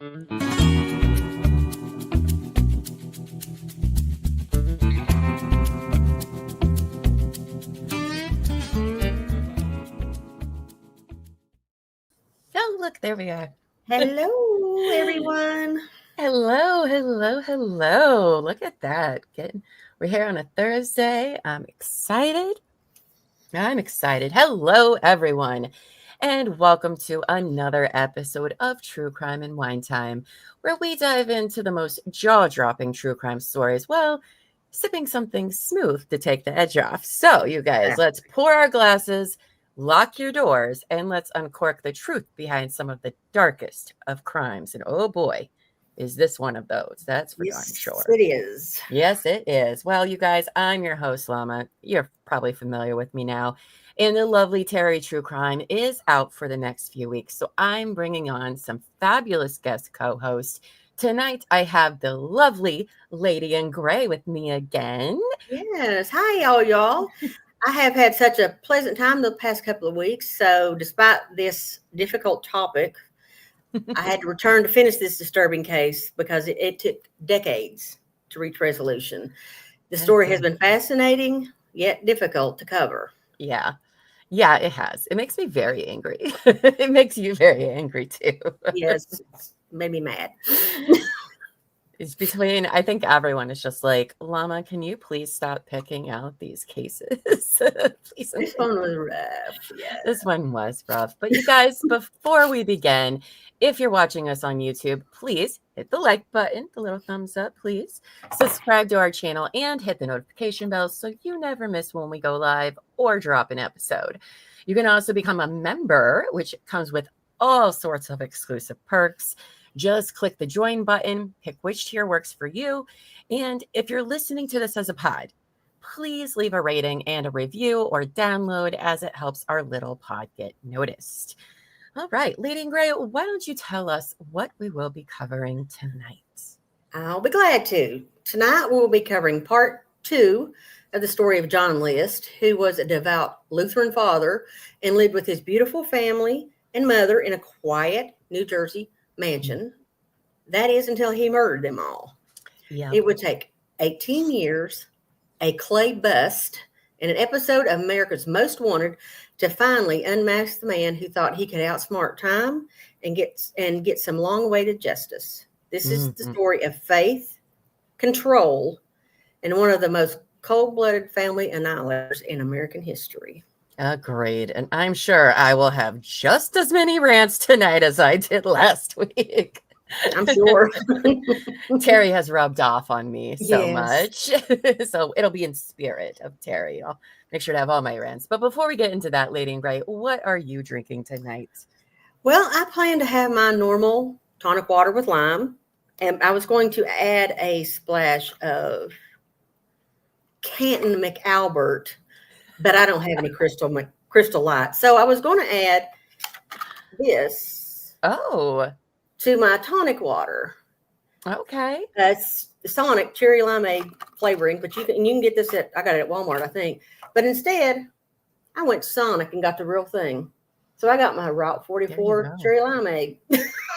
Oh, look, there we are. Hello, everyone. Hello. Look at that. We're here on a Thursday. I'm excited. Hello, everyone. And welcome to another episode of True Crime and Wine Time, where we dive into the most jaw-dropping true crime stories, well, sipping something smooth to take the edge off. So, you guys, let's pour our glasses, lock your doors, and let's uncork the truth behind some of the darkest of crimes. And oh boy, is this one of those. That's for darn sure. It is. Yes, it is. Well, you guys, I'm your host, Llama. You're probably familiar with me now. And the lovely Terry True Crime is out for the next few weeks. So I'm bringing on some fabulous guest co-hosts. Tonight, I have the lovely Lady in Gray with me again. Yes. Hi, y'all. I have had such a pleasant time the past couple of weeks. So despite this difficult topic, I had to return to finish this disturbing case because it took decades to reach resolution. The story has been fascinating, yet difficult to cover. Yeah, it has. It makes me very angry. It makes you very angry too. Yes, it's made me mad. It's between, I think everyone is just like, Llama, can you please stop picking out these cases? Please. This one was rough. Yeah. This one was rough. But you guys, before we begin, if you're watching us on YouTube, please hit the like button, the little thumbs up, please. Subscribe to our channel and hit the notification bell so you never miss when we go live or drop an episode. You can also become a member, which comes with all sorts of exclusive perks. Just click the join button, pick which tier works for you. And if you're listening to this as a pod, please leave a rating and a review or download, as it helps our little pod get noticed. All right, Lady in Gray, why don't you tell us what we will be covering tonight? I'll be glad to. Tonight we'll be covering part 2 of the story of John List, who was a devout Lutheran father and lived with his beautiful family and mother in a quiet New Jersey mansion. That is until he murdered them all. Yeah. It would take 18 years, a clay bust, and an episode of America's Most Wanted to finally unmask the man who thought he could outsmart time and get some long-awaited justice. This is the story of faith, control, and one of the most cold-blooded family annihilators in American history. Agreed. And I'm sure I will have just as many rants tonight as I did last week. I'm sure. Terry has rubbed off on me so much. So it'll be in spirit of Terry. I'll make sure to have all my rants. But before we get into that, Lady in Gray, what are you drinking tonight? Well, I plan to have my normal tonic water with lime. And I was going to add a splash of Canton McAlbert, but I don't have any crystal light. So I was going to add this to my tonic water. Okay. That's Sonic cherry limeade flavoring, but you can get this I got it at Walmart, I think. But instead, I went to Sonic and got the real thing. So I got my Route 44 cherry limeade.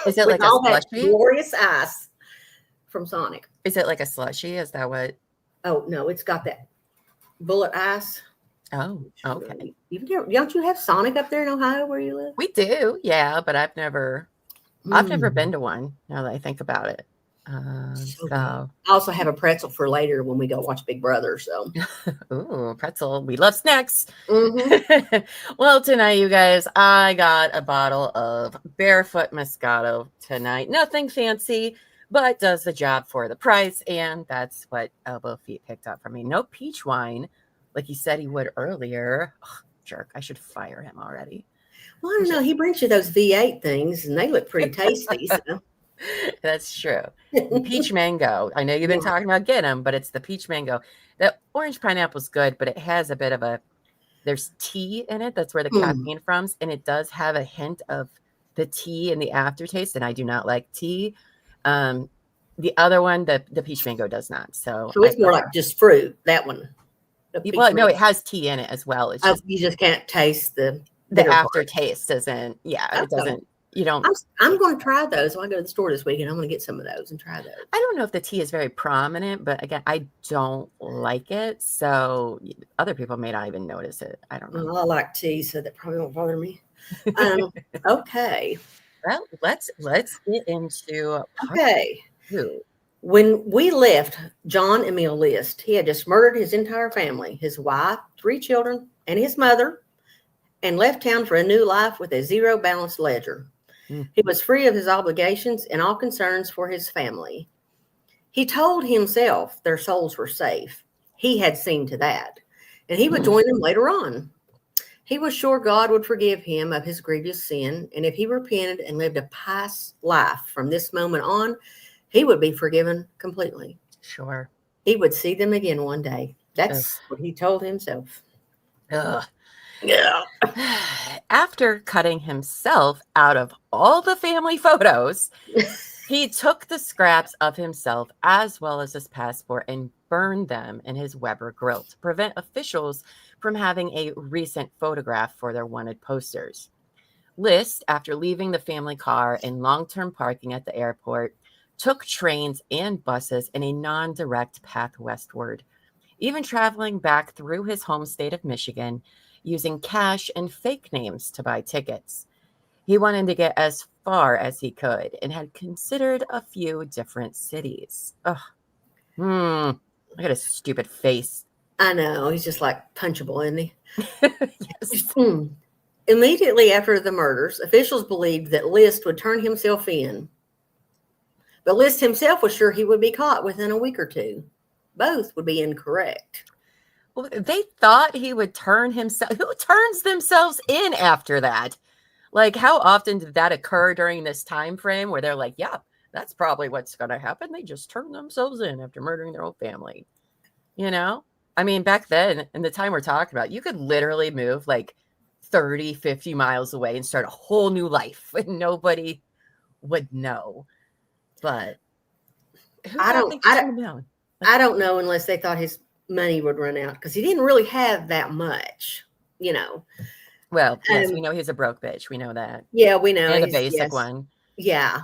Is it like a slushy? Glorious ice from Sonic. Is it like a slushy? Is that what? Oh, no, it's got that bullet ice. Oh, okay. Don't you have Sonic up there in Ohio where you live? We do, yeah, but I've never been to one, now that I think about it. So I also have a pretzel for later when we go watch Big Brother. So, ooh, pretzel. We love snacks. Well, tonight, you guys, I got a bottle of Barefoot Moscato tonight. Nothing fancy, but does the job for the price. And that's what Elbow Feet picked up for me. No peach wine, like he said he would earlier. Ugh, jerk. I should fire him already. Well, I don't know. He brings you those V8 things, and they look pretty tasty. So. That's true. Peach mango. I know you've been talking about getting them, but it's the peach mango. The orange pineapple is good, but it has a bit of there's tea in it. That's where the caffeine from. And it does have a hint of the tea in the aftertaste. And I do not like tea. The other one, the peach mango does not. So it's more like just fruit, that one. Well, no, it has tea in it as well. It's you just can't taste the aftertaste isn't. Yeah, it doesn't. You don't. I'm going to try those. When I go to the store this weekend, I'm going to get some of those and try those. I don't know if the tea is very prominent, but again, I don't like it. So other people may not even notice it. I don't know. Well, I like tea, so that probably won't bother me. Okay. Well, let's get into part Okay. 2. When we left John Emil List, he had just murdered his entire family, his wife, 3 children, and his mother, and left town for a new life with a zero balance ledger. He was free of his obligations and all concerns for his family. He told himself their souls were safe. He had seen to that, and he would join them later on. He was sure God would forgive him of his grievous sin, and if he repented and lived a pious life from this moment on, he would be forgiven completely. Sure. He would see them again one day. That's what he told himself. Ugh. Yeah. After cutting himself out of all the family photos, he took the scraps of himself as well as his passport and burned them in his Weber grill to prevent officials from having a recent photograph for their wanted posters. List, after leaving the family car in long-term parking at the airport, took trains and buses in a non-direct path westward, even traveling back through his home state of Michigan, using cash and fake names to buy tickets. He wanted to get as far as he could and had considered a few different cities. Ugh. Look at his stupid face. I know. He's just like punchable, isn't he? Yes. Immediately after the murders, officials believed that List would turn himself in. But List himself was sure he would be caught within a week or two. Both would be incorrect. Well, they thought he would turn himself. Who turns themselves in after that? Like, how often did that occur during this time frame where they're like, yeah, that's probably what's going to happen. They just turn themselves in after murdering their whole family. You know? I mean, back then, in the time we're talking about, you could literally move like 30, 50 miles away and start a whole new life and nobody would know. But I don't know unless they thought his money would run out because he didn't really have that much, you know. Well, yes, we know he's a broke bitch. We know that. Yeah, we know. And a basic one. Yeah.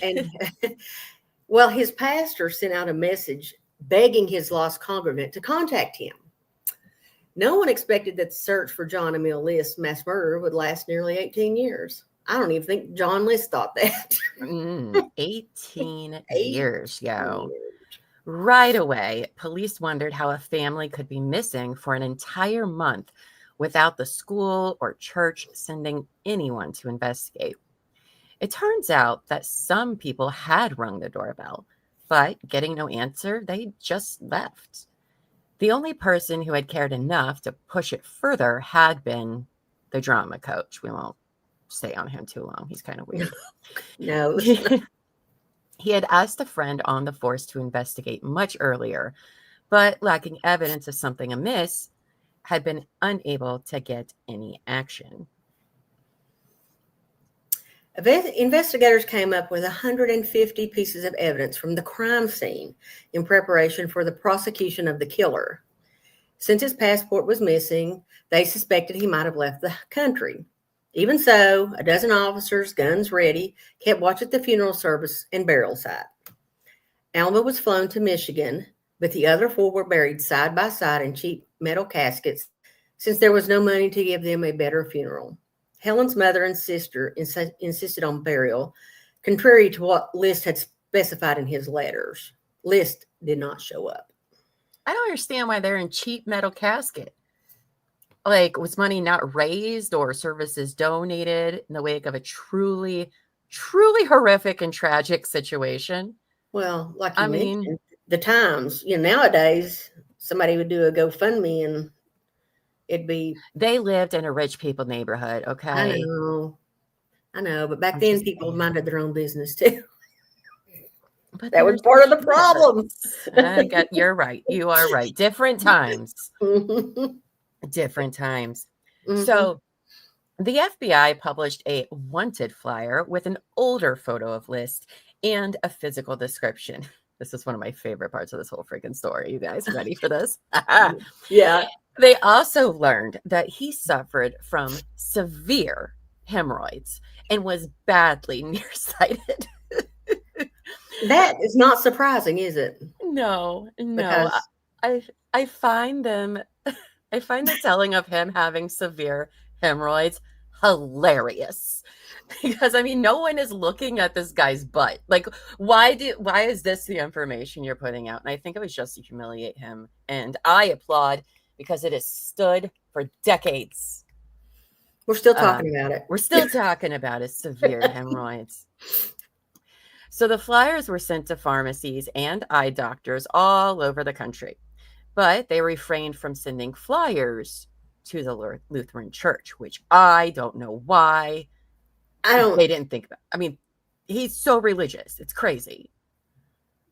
And well, his pastor sent out a message begging his lost congregant to contact him. No one expected that the search for John Emil List's mass murderer would last nearly 18 years. I don't even think John List thought that. 18 years, yo. Right away, police wondered how a family could be missing for an entire month without the school or church sending anyone to investigate. It turns out that some people had rung the doorbell, but getting no answer, they just left. The only person who had cared enough to push it further had been the drama coach. We won't stay on him too long. He's kind of weird. No. He had asked a friend on the force to investigate much earlier, but lacking evidence of something amiss, had been unable to get any action. Investigators came up with 150 pieces of evidence from the crime scene in preparation for the prosecution of the killer. Since his passport was missing, they suspected he might have left the country. Even so, a dozen officers, guns ready, kept watch at the funeral service and burial site. Alma was flown to Michigan, but the other 4 were buried side by side in cheap metal caskets since there was no money to give them a better funeral. Helen's mother and sister insisted on burial, contrary to what List had specified in his letters. List did not show up. I don't understand why they're in cheap metal casket. Like, was money not raised or services donated in the wake of a truly, truly horrific and tragic situation? Well, like you mentioned, the times, nowadays somebody would do a GoFundMe and it'd be. They lived in a rich people neighborhood, okay? I know, but back then people minded their own business too. But that was part of the problem. You're right. You are right. Different times. Different times. Mm-hmm. So the FBI published a wanted flyer with an older photo of List and a physical description. This is one of my favorite parts of this whole freaking story. You guys ready for this? Yeah. They also learned that he suffered from severe hemorrhoids and was badly nearsighted. That is not surprising, is it? No, no. Because I find them I find the telling of him having severe hemorrhoids hilarious. Because I mean, no one is looking at this guy's butt. Like, why is this the information you're putting out? And I think it was just to humiliate him. And I applaud because it has stood for decades. we're still talking about it. We're still talking about his severe hemorrhoids. So the flyers were sent to pharmacies and eye doctors all over the country, but they refrained from sending flyers to the Lutheran Church, which I don't know why they didn't think about. I mean, he's so religious. It's crazy.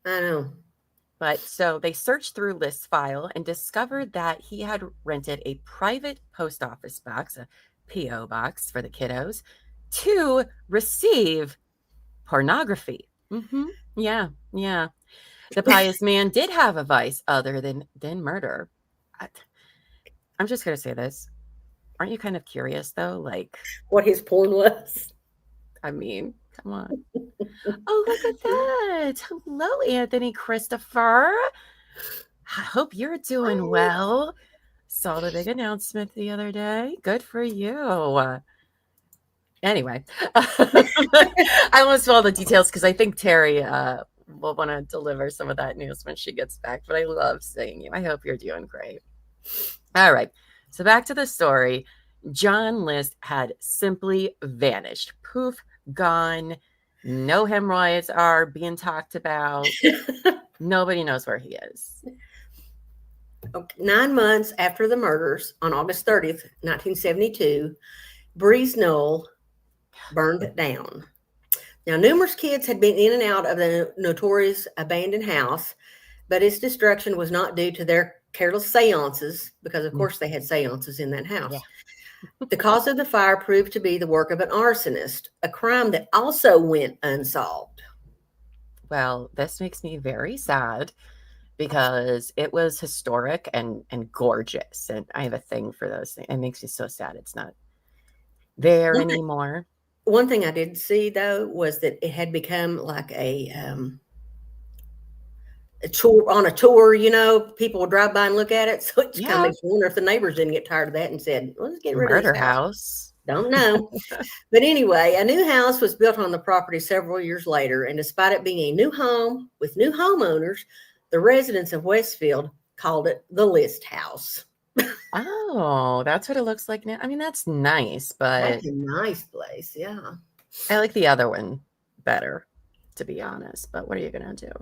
I know. But so they searched through List's file and discovered that he had rented a private post office box, a P.O. box for the kiddos, to receive pornography. Yeah. The pious man did have a vice other than murder. I'm just going to say this. Aren't you kind of curious, though? Like, what his porn was? I mean, come on. Oh, look at that. Hello, Anthony Christopher. I hope you're doing well. Saw the big announcement the other day. Good for you. Anyway, I won't spoil the details because I think Terry will want to deliver some of that news when she gets back. But I love seeing you. I hope you're doing great. All right. So back to the story. John List had simply vanished. Poof, gone. No hemorrhoids are being talked about. Nobody knows where he is. 9 months after the murders, on August 30th, 1972, Breeze Knoll burned down. Now, numerous kids had been in and out of the notorious abandoned house, but its destruction was not due to their careless seances, because, of course, they had seances in that house. Yeah. The cause of the fire proved to be the work of an arsonist, a crime that also went unsolved. Well, this makes me very sad because it was historic and gorgeous, and I have a thing for those things. It makes me so sad it's not there anymore. One thing I did see, though, was that it had become like a tour on a tour. You know, people would drive by and look at it. So it's kind of makes me wonder if the neighbors didn't get tired of that and said, "Let's get rid of this house." Don't know. But anyway, a new house was built on the property several years later, and despite it being a new home with new homeowners, the residents of Westfield called it the List House. Oh, that's what it looks like now. I mean, that's nice, but that's a nice place. Yeah. I like the other one better, to be honest. But what are you going to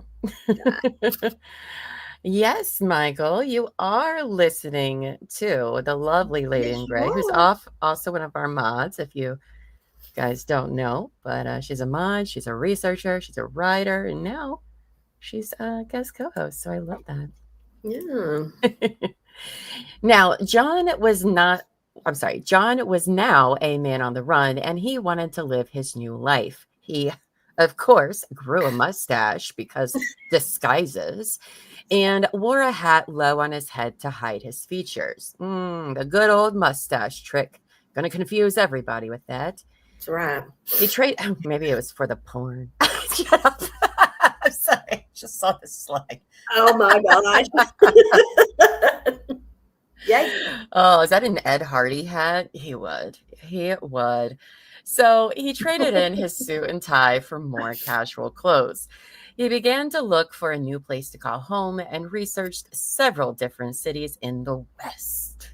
do? Yes, Michael, you are listening to the lovely Lady in Gray, who's also one of our mods, if you guys don't know. But she's a mod, she's a researcher, she's a writer, and now she's a guest co-host. So I love that. Yeah. Now, John was now a man on the run, and he wanted to live his new life. He, of course, grew a mustache because disguises, and wore a hat low on his head to hide his features. The good old mustache trick. Going to confuse everybody with that. That's right. Maybe it was for the porn. Shut up. I'm sorry. I just saw this slide. Oh, my gosh. Yeah. Oh, is that an Ed Hardy hat? He would. So he traded in his suit and tie for more casual clothes. He began to look for a new place to call home and researched several different cities in the West.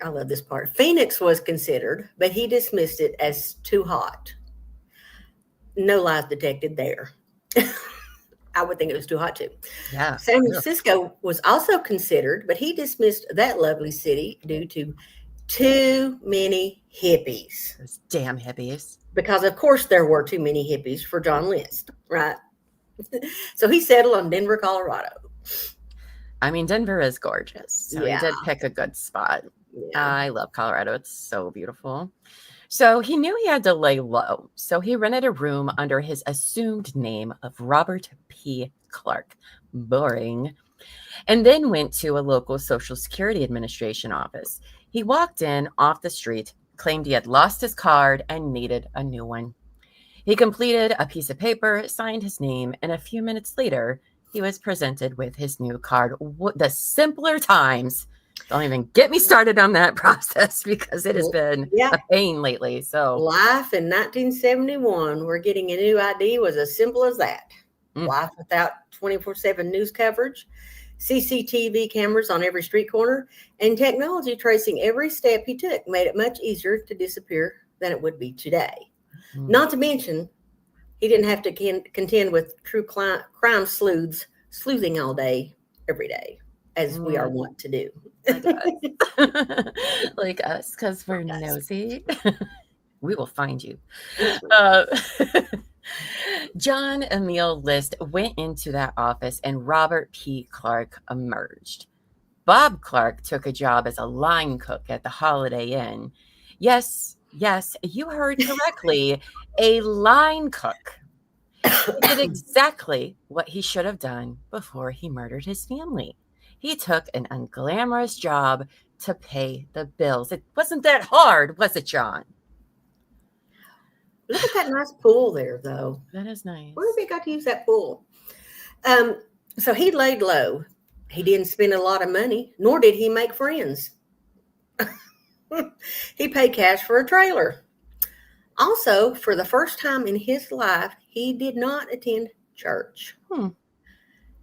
I love this part. Phoenix was considered, but he dismissed it as too hot. No lies detected there. I would think it was too hot too. Yeah. San Francisco was also considered, but he dismissed that lovely city due to too many hippies. Those damn hippies. Because, of course, there were too many hippies for John List, right? So he settled on Denver, Colorado. I mean, Denver is gorgeous. So he did pick a good spot. Yeah. I love Colorado. It's so beautiful. So he knew he had to lay low. So he rented a room under his assumed name of Robert P. Clark. Boring. And then went to a local Social Security Administration office. He walked in off the street, claimed he had lost his card and needed a new one. He completed a piece of paper, signed his name, and a few minutes later, he was presented with his new card. The simpler times. Don't even get me started on that process because it has been a pain lately. So life in 1971, where getting a new ID was as simple as that. Life without 24/7 news coverage, CCTV cameras on every street corner, and technology tracing every step he took made it much easier to disappear than it would be today. Not to mention, he didn't have to contend with true crime sleuthing all day, every day, as we are wont to do. Like us. Like us, because we're nosy. We will find you. John Emil List went into that office and Robert P. Clark emerged. Bob Clark took a job as a line cook at the Holiday Inn. Yes, you heard correctly. A line cook. He did exactly what he should have done before he murdered his family. He took an unglamorous job to pay the bills. It wasn't that hard, was it, John? Look at that nice pool there, though. That is nice. Where have we got to use that pool? So he laid low. He didn't spend a lot of money, nor did he make friends. He paid cash for a trailer. Also, for the first time in his life, he did not attend church.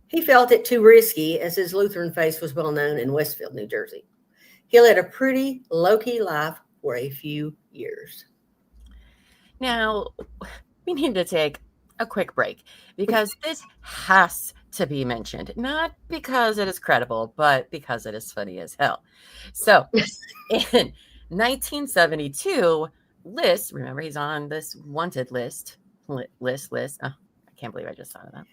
He felt it too risky, as his Lutheran faith was well known in Westfield, New Jersey. He led a pretty low-key life for a few years. Now, we need to take a quick break because this has to be mentioned, not because it is credible, but because it is funny as hell. So, in 1972, List, remember he's on this wanted list. Oh, I can't believe I just thought of that.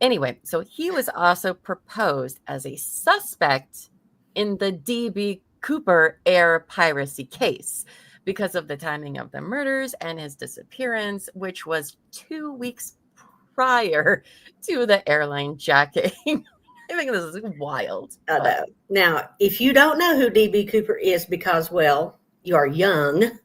Anyway, so he was also proposed as a suspect in the D.B. Cooper air piracy case because of the timing of the murders and his disappearance, which was 2 weeks prior to the airline jacking. I think this is wild. I know. Now, if you don't know who D.B. Cooper is because, well, you are young,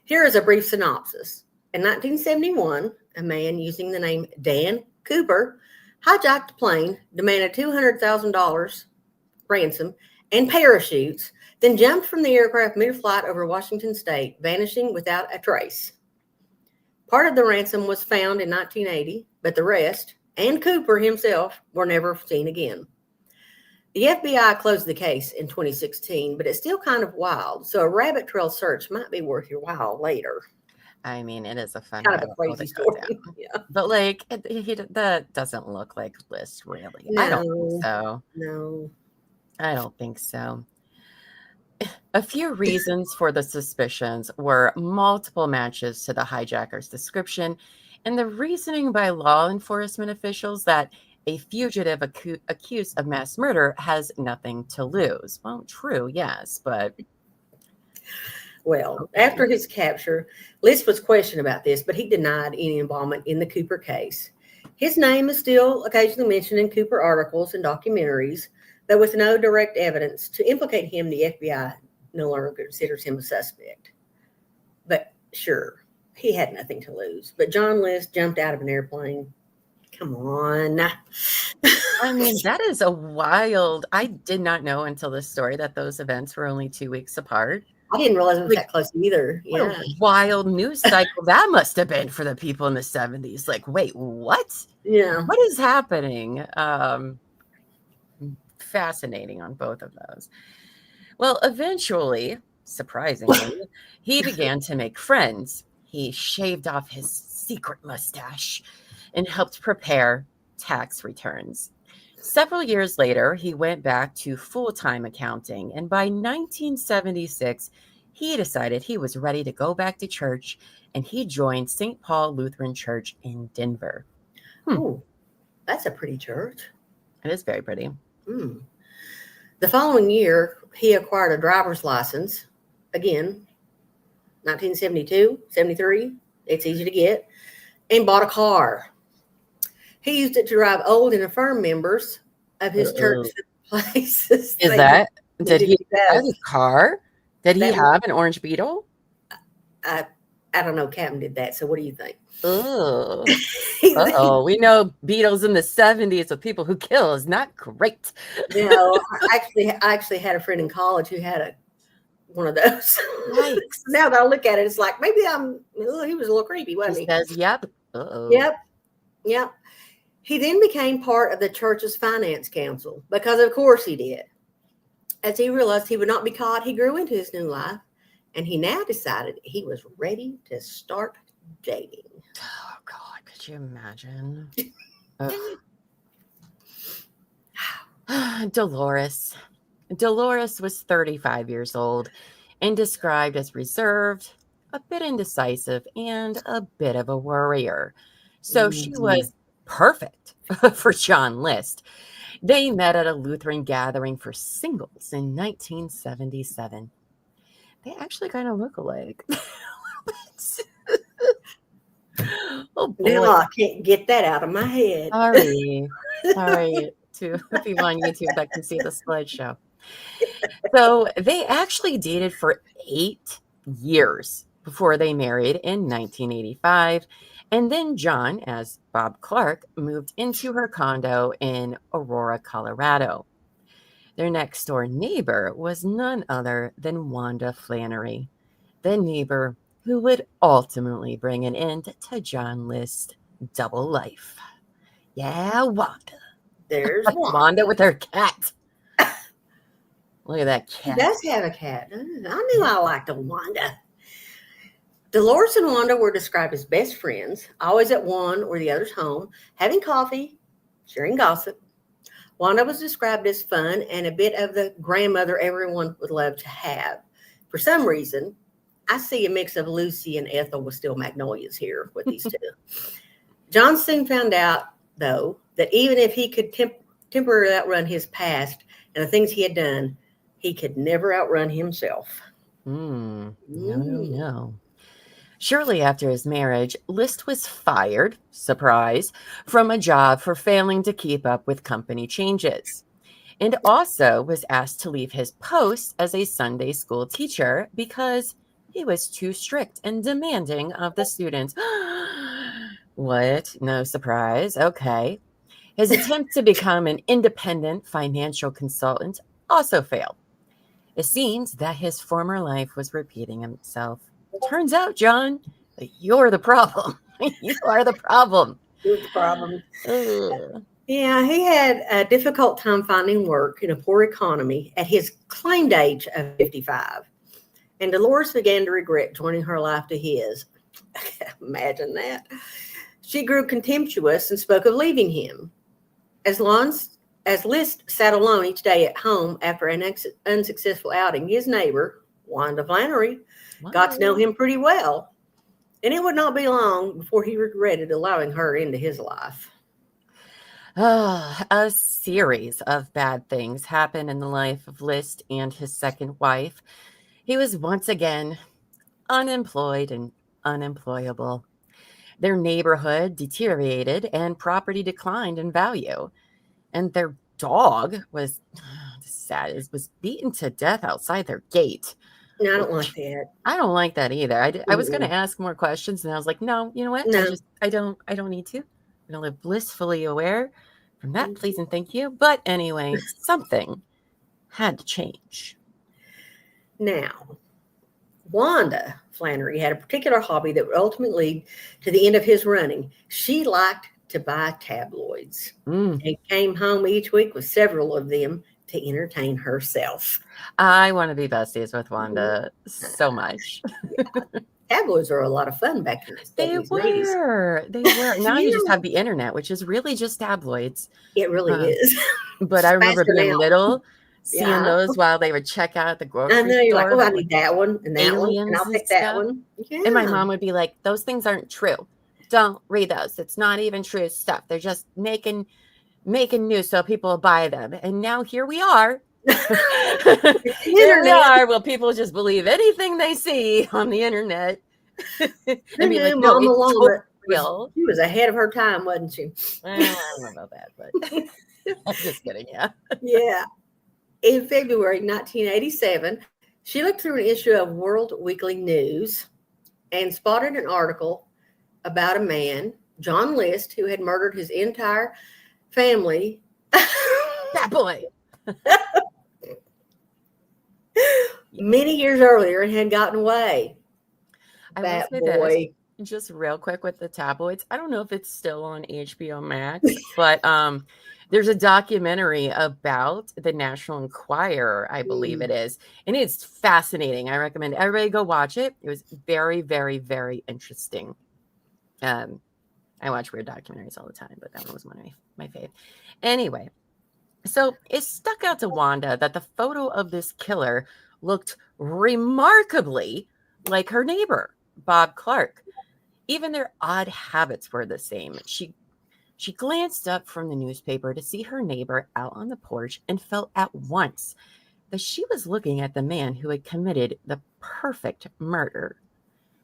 here is a brief synopsis. In 1971, a man using the name Dan Cooper hijacked a plane, demanded $200,000 ransom and parachutes, then jumped from the aircraft mid-flight over Washington State, vanishing without a trace. Part of the ransom was found in 1980, but the rest, and Cooper himself, were never seen again. The FBI closed the case in 2016, but it's still kind of wild, so a rabbit trail search might be worth your while later. I mean, it is a fun kind of a crazy story. Yeah. But like, that doesn't look like List, really. No, I don't think so. No. I don't think so. A few reasons for the suspicions were multiple matches to the hijacker's description and the reasoning by law enforcement officials that a fugitive accused of mass murder has nothing to lose. Well, true, yes, but... Well, after his capture, List was questioned about this, but he denied any involvement in the Cooper case. His name is still occasionally mentioned in Cooper articles and documentaries, though with no direct evidence to implicate him, the FBI no longer considers him a suspect. But sure, he had nothing to lose. But John List jumped out of an airplane. Come on. I mean, that is a wild... I did not know until this story that those events were only 2 weeks apart. I didn't realize it was that close either. What a wild news cycle that must have been for the people in the 70s. Like, wait, what? Yeah. What is happening? Fascinating on both of those. Well, eventually, surprisingly, he began to make friends. He shaved off his secret mustache and helped prepare tax returns. Several years later, he went back to full-time accounting, and by 1976, he decided he was ready to go back to church, and he joined St. Paul Lutheran Church in Denver. Oh, that's a pretty church. It is very pretty. The following year, he acquired a driver's license. Again, 1972, 73, it's easy to get, and bought a car. He used it to drive old and infirm members of his church places. Did he have a car? Did he have an orange Beetle? I don't know. Captain did that. So what do you think? Oh, uh-oh. We know Beatles in the 70s with people who kill is not great. I actually had a friend in college who had one of those. Yikes. Now that I look at it, it's like maybe he was a little creepy, wasn't he? He says, yep. Uh-oh. Yep. He then became part of the church's finance council because, of course, he did. As he realized he would not be caught, he grew into his new life, and he now decided he was ready to start dating. Oh, God, could you imagine? Dolores. Dolores was 35 years old and described as reserved, a bit indecisive, and a bit of a worrier. So she was perfect for John List. They met at a Lutheran gathering for singles in 1977. They actually kind of look alike. Oh boy. Now I can't get that out of my head. Sorry to people on YouTube that can see the slideshow. So they actually dated for 8 years before they married in 1985. And then John, as Bob Clark, moved into her condo in Aurora, Colorado. Their next door neighbor was none other than Wanda Flannery, the neighbor who would ultimately bring an end to John List's double life. Yeah, Wanda. There's Wanda with her cat. Look at that cat. He does have a cat. I knew I liked a Wanda. Dolores and Wanda were described as best friends, always at one or the other's home, having coffee, sharing gossip. Wanda was described as fun and a bit of the grandmother everyone would love to have. For some reason, I see a mix of Lucy and Ethel with Steel Magnolias here with these two. John soon found out, though, that even if he could temporarily outrun his past and the things he had done, he could never outrun himself. No. Shortly after his marriage, List was fired, surprise, from a job for failing to keep up with company changes, and also was asked to leave his post as a Sunday school teacher because he was too strict and demanding of the students. What? No surprise. Okay. His attempt to become an independent financial consultant also failed. It seems that his former life was repeating itself. Turns out, John, that you're the problem. You are the problem. You're the problem. Ugh. Yeah, he had a difficult time finding work in a poor economy at his claimed age of 55. And Dolores began to regret joining her life to his. Imagine that. She grew contemptuous and spoke of leaving him. As List sat alone each day at home after an unsuccessful outing, his neighbor, Wanda Flannery, got to know him pretty well. And it would not be long before he regretted allowing her into his life. A series of bad things happened in the life of List and his second wife. He was once again unemployed and unemployable. Their neighborhood deteriorated and property declined in value. And their dog was sad. It was beaten to death outside their gate. No, I don't like that. I don't like that either. I was going to ask more questions, and I was like, no, you know what? No. I don't need to. I'm going to live blissfully aware from that, please and thank you. But anyway, something had to change. Now, Wanda Flannery had a particular hobby that would ultimately lead to the end of his running. She liked to buy tabloids and came home each week with several of them to entertain herself. I want to be besties with Wanda so much. Yeah. Tabloids are a lot of fun back in the They were. Now you just have the internet, which is really just tabloids. It really is. But I remember being little, seeing those while they would check out at the grocery store. I know, you're like, oh, I need that one and that one, and I'll pick that one. Yeah. And my mom would be like, those things aren't true. Don't read those. It's not even true stuff. They're just making news so people will buy them. And now here we are. Here we are. Well, people just believe anything they see on the internet. And be like, no, it's totally real. She was ahead of her time, wasn't she? Well, I don't know about that, but I'm just kidding. Yeah. Yeah. In February 1987, she looked through an issue of World Weekly News and spotted an article about a man, John List, who had murdered his entire family. That boy. Many years earlier and had gotten away. I will That say this, boy. just real quick with the tabloids. I don't know if it's still on HBO Max, but there's a documentary about the National Enquirer, I believe it is, and it's fascinating. I recommend everybody go watch it. It was very, very, very interesting. I watch weird documentaries all the time, but that one was one of my fave. Anyway, so it stuck out to Wanda that the photo of this killer looked remarkably like her neighbor, Bob Clark. Even their odd habits were the same. She glanced up from the newspaper to see her neighbor out on the porch and felt at once that she was looking at the man who had committed the perfect murder.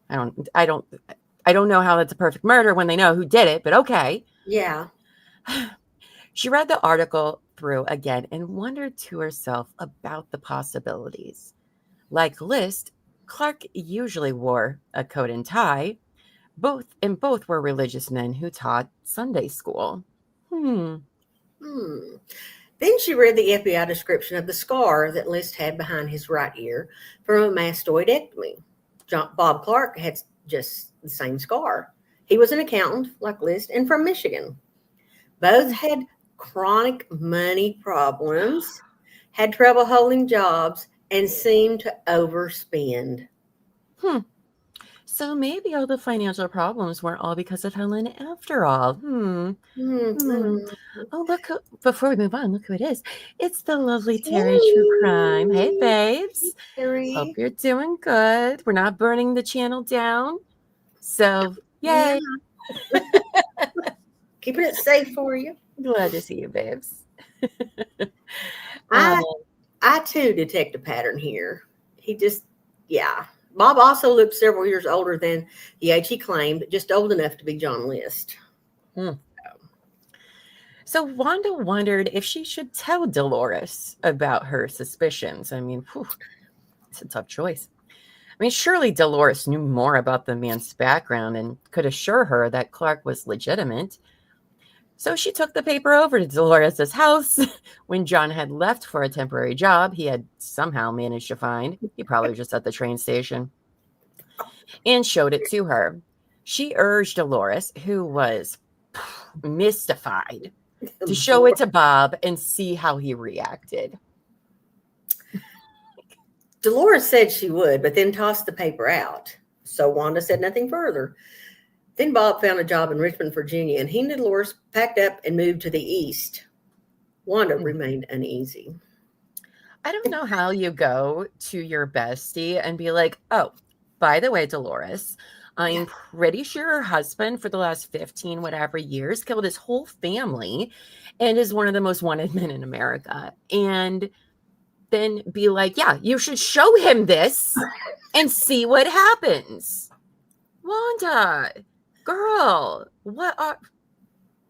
I don't know how that's a perfect murder when they know who did it, but okay. Yeah. She read the article through again and wondered to herself about the possibilities. Like List, Clark usually wore a coat and tie. Both were religious men who taught Sunday school. Then she read the FBI description of the scar that List had behind his right ear from a mastoidectomy. Bob Clark had just the same scar. He was an accountant like List and from Michigan. Both had chronic money problems, had trouble holding jobs, and seemed to overspend. So maybe all the financial problems weren't all because of Helen after all. Oh, look, before we move on, look who it is. It's the lovely Terry True Crime. Hey, babes. Terry. Hope you're doing good. We're not burning the channel down. So, yay. Yeah. Keeping it safe for you. Glad to see you, babes. I too detect a pattern here. Bob also looked several years older than the age he claimed, just old enough to be John List. So Wanda wondered if she should tell Dolores about her suspicions. I mean, it's a tough choice. I mean, surely Dolores knew more about the man's background and could assure her that Clark was legitimate. So she took the paper over to Dolores' house when John had left for a temporary job he had somehow managed to find. He probably just at the train station. And showed it to her. She urged Dolores, who was mystified, to show it to Bob and see how he reacted. Dolores said she would, but then tossed the paper out. So Wanda said nothing further. Then Bob found a job in Richmond, Virginia, and he and Dolores packed up and moved to the east. Wanda remained uneasy. I don't know how you go to your bestie and be like, oh, by the way, Dolores, I'm pretty sure her husband for the last 15 whatever years killed his whole family and is one of the most wanted men in America. And then be like, yeah, you should show him this and see what happens. Wanda, girl,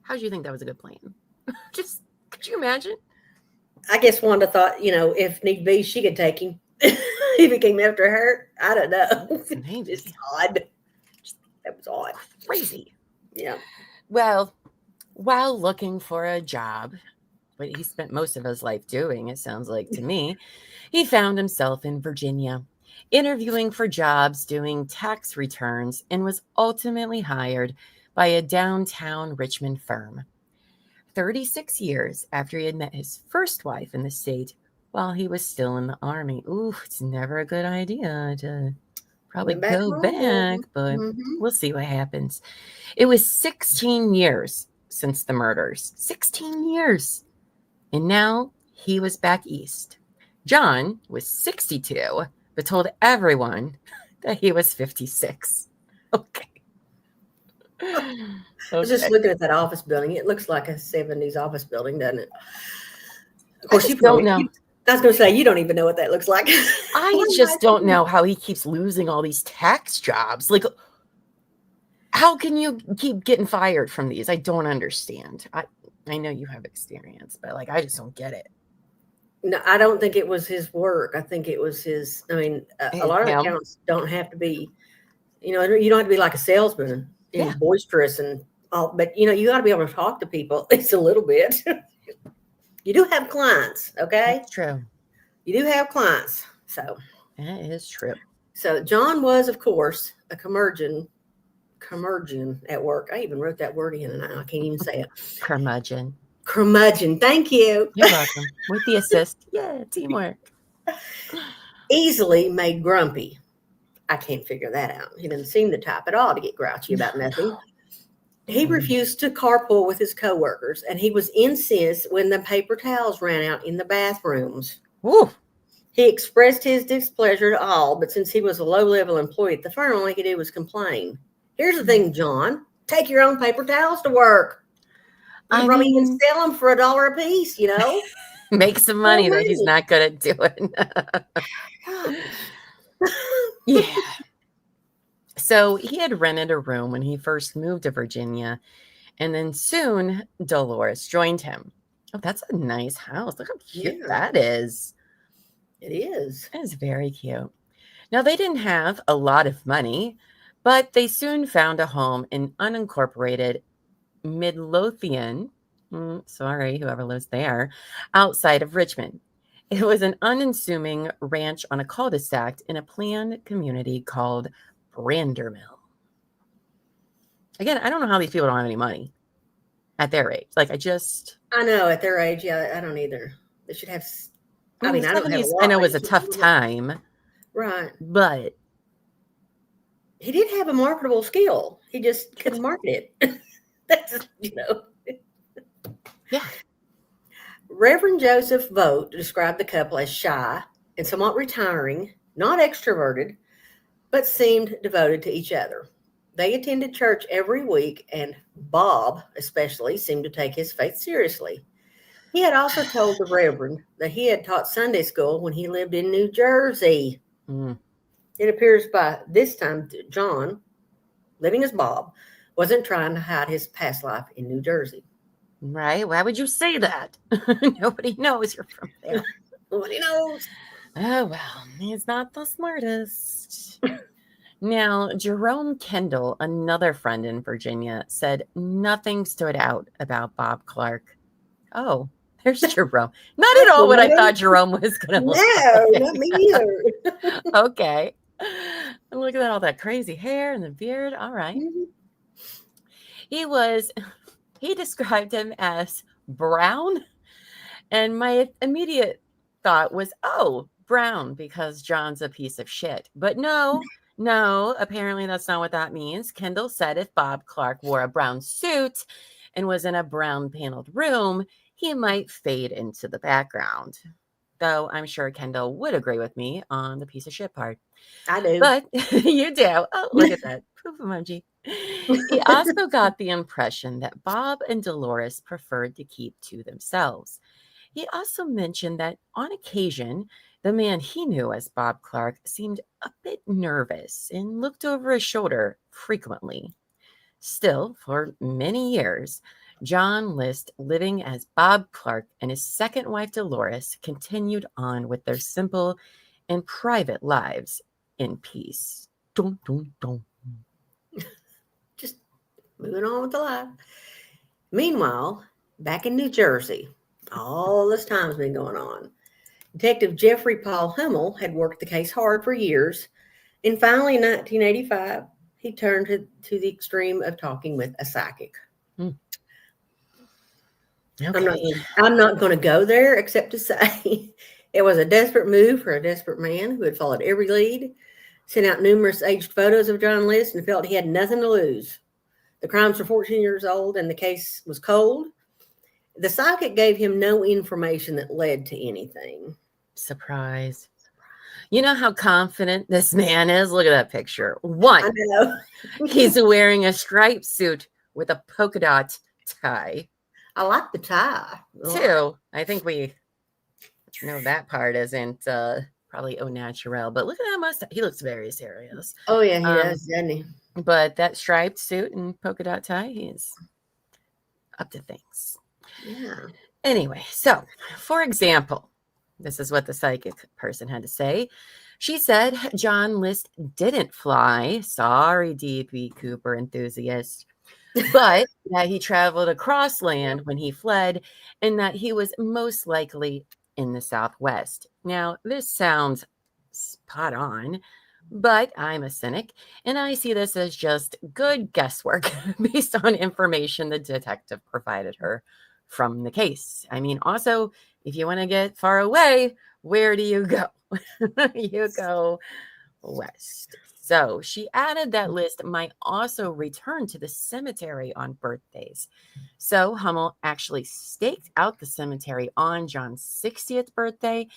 how do you think that was a good plan? Just, could you imagine? I guess Wanda thought, if need be, she could take him if he came after her. I don't know. Maybe. It's odd. That was odd. Crazy. Yeah. Well, while looking for a job, what he spent most of his life doing, it sounds like to me, he found himself in Virginia, interviewing for jobs, doing tax returns, and was ultimately hired by a downtown Richmond firm. 36 years after he had met his first wife in the state while he was still in the Army. Ooh, it's never a good idea to probably go back, but we'll see what happens. It was 16 years since the murders. 16 years. And now he was back east. John was 62, but told everyone that he was 56. Okay. I was just looking at that office building. It looks like a 70s office building, doesn't it? Of course, you don't know. I was going to say, you don't even know what that looks like. I just don't know how he keeps losing all these tax jobs. Like, how can you keep getting fired from these? I don't understand. I know you have experience, but I just don't get it. No, I don't think it was his work. I think it was his. I mean, a lot of accounts don't have to be You know, you don't have to be like a salesman and Yeah. boisterous and all, but you know, you got to be able to talk to people at least a little bit. You do have clients, okay? That's true. You do have clients. That is true. So John was, of course, a curmudgeon at work. I even wrote that word in and I can't even say it. Curmudgeon. Curmudgeon. Thank you. You're welcome. With the assist. Yeah, teamwork. Easily made grumpy. I can't figure that out. He doesn't seem the type at all to get grouchy about nothing. He refused to carpool with his coworkers, and he was incensed when the paper towels ran out in the bathrooms. Woo. He expressed his displeasure to all, but since he was a low-level employee at the firm, all he could do was complain. Here's the thing, John. Take your own paper towels to work. You can probably even sell them for $1 a piece, you know? Make some money that he's not good at doing. Yeah. So he had rented a room when he first moved to Virginia, and then soon Dolores joined him. Oh, that's a nice house. Look how cute that is. It is. It is very cute. Now, they didn't have a lot of money, but they soon found a home in unincorporated Midlothian. Sorry, whoever lives there, outside of Richmond. It was an unassuming ranch on a cul-de-sac in a planned community called Brandermill. Again, I don't know how these people don't have any money at their age. Like, I know at their age, yeah, I don't either. They should have. I mean, I don't have a lot. I know it was a tough time. Right. But he did have a marketable skill. He just couldn't market it. That's, you know. Yeah. Reverend Joseph Vogt described the couple as shy and somewhat retiring, not extroverted, but seemed devoted to each other. They attended church every week, and Bob especially seemed to take his faith seriously. He had also told the Reverend that he had taught Sunday school when he lived in New Jersey. It appears by this time John, living as Bob, wasn't trying to hide his past life in New Jersey. Right? Why would you say that? Nobody knows you're from there. Nobody knows. Oh, well, he's not the smartest. Now, Jerome Kendall, another friend in Virginia, said nothing stood out about Bob Clark. Oh, there's Jerome. Not at all what I thought Jerome was going to look like. No, not me either. Okay. I'm looking at all that crazy hair and the beard. All right. He described him as brown. And my immediate thought was, oh, brown, because John's a piece of shit. But no, apparently that's not what that means. Kendall said if Bob Clark wore a brown suit and was in a brown paneled room, he might fade into the background. Though I'm sure Kendall would agree with me on the piece of shit part. I do. But you do. Oh, look at that. Poof emoji. He also got the impression that Bob and Dolores preferred to keep to themselves. He also mentioned that on occasion, the man he knew as Bob Clark seemed a bit nervous and looked over his shoulder frequently. Still, for many years, John List, living as Bob Clark, and his second wife Dolores continued on with their simple and private lives in peace. Dun, dun, dun. Just moving on with the life. Meanwhile, back in New Jersey, all this time's been going on. Detective Jeffrey Paul Hummel had worked the case hard for years, and finally in 1985, he turned to the extreme of talking with a psychic. Okay. I'm not going to go there except to say it was a desperate move for a desperate man who had followed every lead, sent out numerous aged photos of John List, and felt he had nothing to lose. The crimes were 14 years old, and the case was cold. The psychic gave him no information that led to anything. Surprise. You know how confident this man is? Look at that picture. One, I know. he's wearing a striped suit with a polka dot tie. I like the tie. Two, I think we know that part isn't probably au naturel, but look at that mustache. He looks very serious. Oh, yeah, he does, doesn't he? But that striped suit and polka dot tie, he's up to things. Yeah. Anyway, so for example, this is what the psychic person had to say. She said John List didn't fly. Sorry, D.B. Cooper enthusiast. But that he traveled across land when he fled and that he was most likely in the Southwest. Now, this sounds spot on, but I'm a cynic and I see this as just good guesswork based on information the detective provided her from the case. I mean, also, if you want to get far away, where do you go? You go west. So she added that List might also return to the cemetery on birthdays. So Hummel actually staked out the cemetery on John's 60th birthday,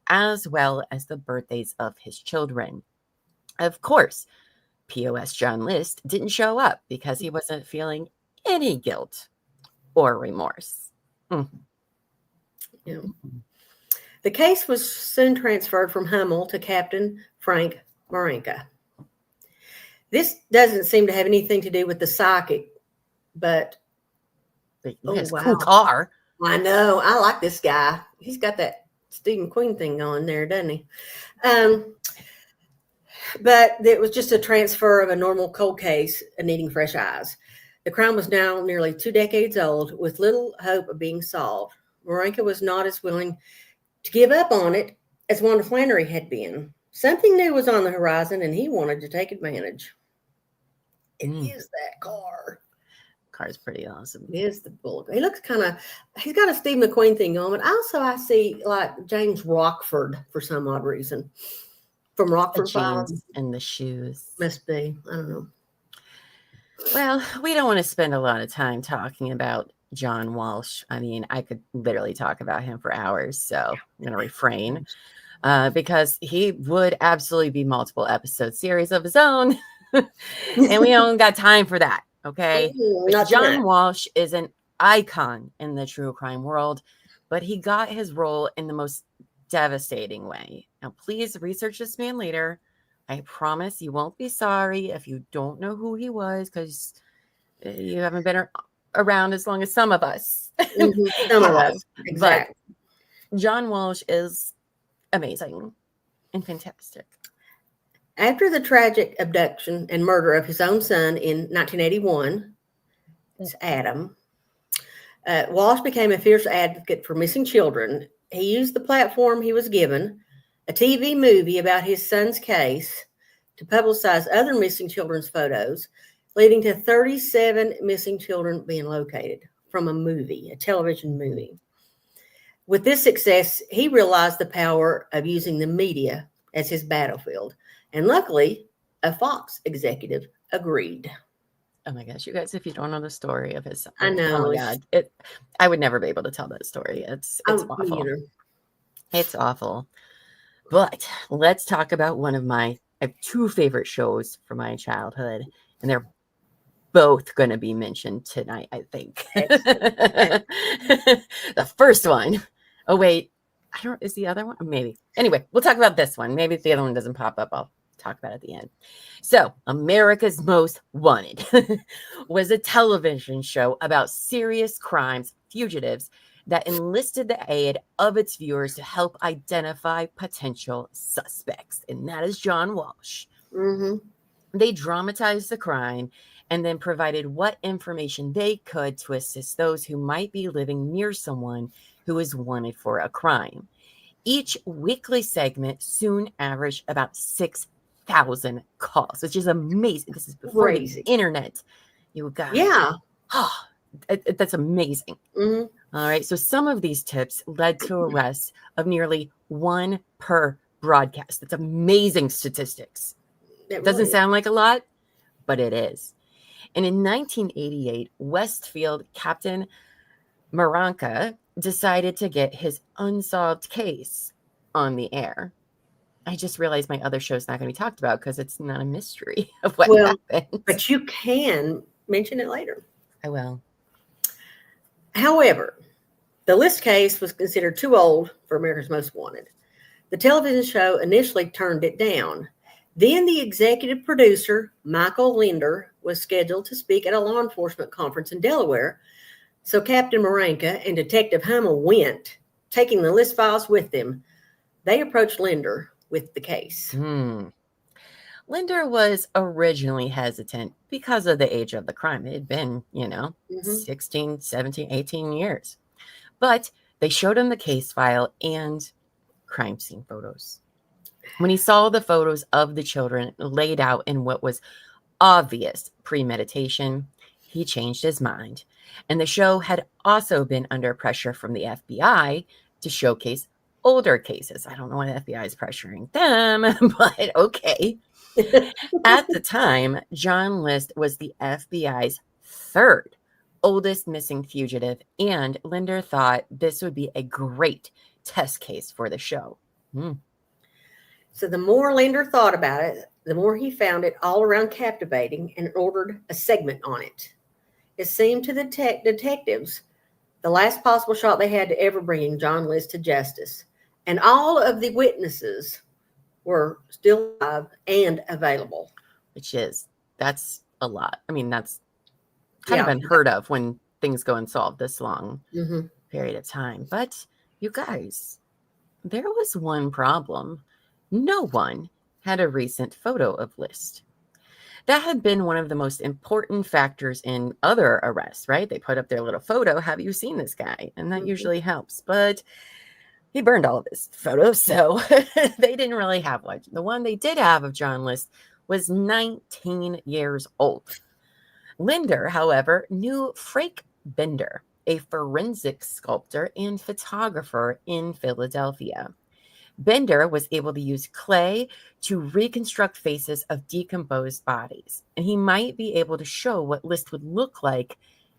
as well as the birthdays of his children. Of course, POS John List didn't show up because he wasn't feeling any guilt or remorse. Yeah. The case was soon transferred from Hummel to Captain Frank Marenka. This doesn't seem to have anything to do with the psychic, but Cool car. I know. I like this guy. He's got that Stephen Queen thing going there, doesn't he? But it was just a transfer of a normal cold case needing fresh eyes. The crime was now nearly 2 decades old, with little hope of being solved. Marenka was not as willing to give up on it as Wanda Flannery had been. Something new was on the horizon, and he wanted to take advantage. It is that car. Car's pretty awesome. It is the bullet. He looks he's got a Steve McQueen thing on, but also I see like James Rockford for some odd reason. From Rockford Files. And the shoes. Must be. I don't know. Well, we don't want to spend a lot of time talking about John Walsh. I mean, I could literally talk about him for hours, so I'm going to refrain because he would absolutely be multiple episode series of his own. And we don't got time for that. Okay. John Walsh is an icon in the true crime world, but he got his role in the most devastating way. Now, please research this man later. I promise you won't be sorry if you don't know who he was, because you haven't been around as long as some of us. Some of us. Exactly. But John Walsh is amazing and fantastic. After the tragic abduction and murder of his own son in 1981, it's Adam, Walsh became a fierce advocate for missing children. He used the platform he was given, a TV movie about his son's case, to publicize other missing children's photos, leading to 37 missing children being located from a television movie. With this success, he realized the power of using the media as his battlefield. And luckily, a Fox executive agreed. Oh my gosh, you guys, if you don't know the story of his son, I know. Oh my God, I would never be able to tell that story. It's awful. It's awful. But let's talk about I have 2 favorite shows from my childhood, and they're both going to be mentioned tonight, I think. The first one. Oh, wait. Is the other one? Maybe. Anyway, we'll talk about this one. Maybe if the other one doesn't pop up, I'll talk about it at the end. So, America's Most Wanted was a television show about serious crimes, fugitives, that enlisted the aid of its viewers to help identify potential suspects. And that is John Walsh. Mm-hmm. They dramatized the crime and then provided what information they could to assist those who might be living near someone who is wanted for a crime. Each weekly segment soon averaged about 6,000 calls, which is amazing. This is before the internet. You guys. Yeah. That's amazing. Mm-hmm. All right. So some of these tips led to arrests of nearly 1 per broadcast. That's amazing statistics. It doesn't sound like a lot, but it is. And in 1988, Westfield Captain Marenka decided to get his unsolved case on the air. I just realized my other show's not going to be talked about because it's not a mystery of what happened. But you can mention it later. I will. However, the List case was considered too old for America's Most Wanted. The television show initially turned it down. Then the executive producer, Michael Linder, was scheduled to speak at a law enforcement conference in Delaware. So Captain Marenka and Detective Hummel went, taking the List files with them. They approached Linder with the case. Linder was originally hesitant because of the age of the crime. It had been, 16, 17, 18 years. But they showed him the case file and crime scene photos. When he saw the photos of the children laid out in what was obvious premeditation, he changed his mind. And the show had also been under pressure from the FBI to showcase older cases. I don't know why the FBI is pressuring them, but okay. At the time, John List was the FBI's third oldest missing fugitive, and Linder thought this would be a great test case for the show. So the more Linder thought about it, the more he found it all around captivating and ordered a segment on it. It seemed to the detectives the last possible shot they had to ever bringing John List to justice. And all of the witnesses were still alive and available. That's a lot. I mean, that's kind of unheard of when things go unsolved this long period of time. But you guys, there was one problem. No one had a recent photo of List. That had been one of the most important factors in other arrests, right? They put up their little photo. Have you seen this guy? And that usually helps. But he burned all of his photos, so they didn't really have one. The one they did have of John List was 19 years old. Linder, however, knew Frank Bender, a forensic sculptor and photographer in Philadelphia. Bender was able to use clay to reconstruct faces of decomposed bodies, and he might be able to show what List would look like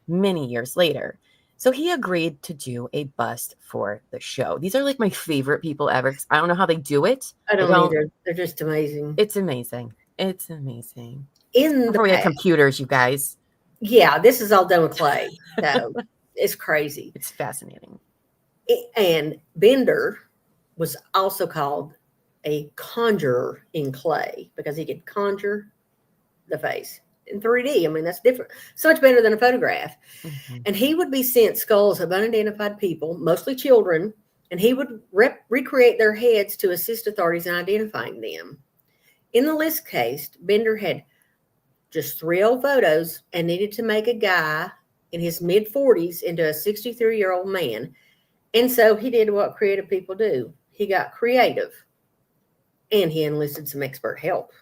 many years later. So he agreed to do a bust for the show. These are like my favorite people ever. I don't know how they do it. I don't either. They're just amazing. It's amazing. It's amazing. In Before we had computers, you guys. Yeah, this is all done with clay. So it's crazy. It's fascinating. And Bender was also called a conjurer in clay because he could conjure the face in 3D. I mean, that's different. So much better than a photograph. And he would be sent skulls of unidentified people, mostly children, and he would recreate their heads to assist authorities in identifying them. In the List case, Bender had just 3 old photos and needed to make a guy in his mid-40s into a 63-year-old man. And so he did what creative people do. He got creative, and he enlisted some expert help.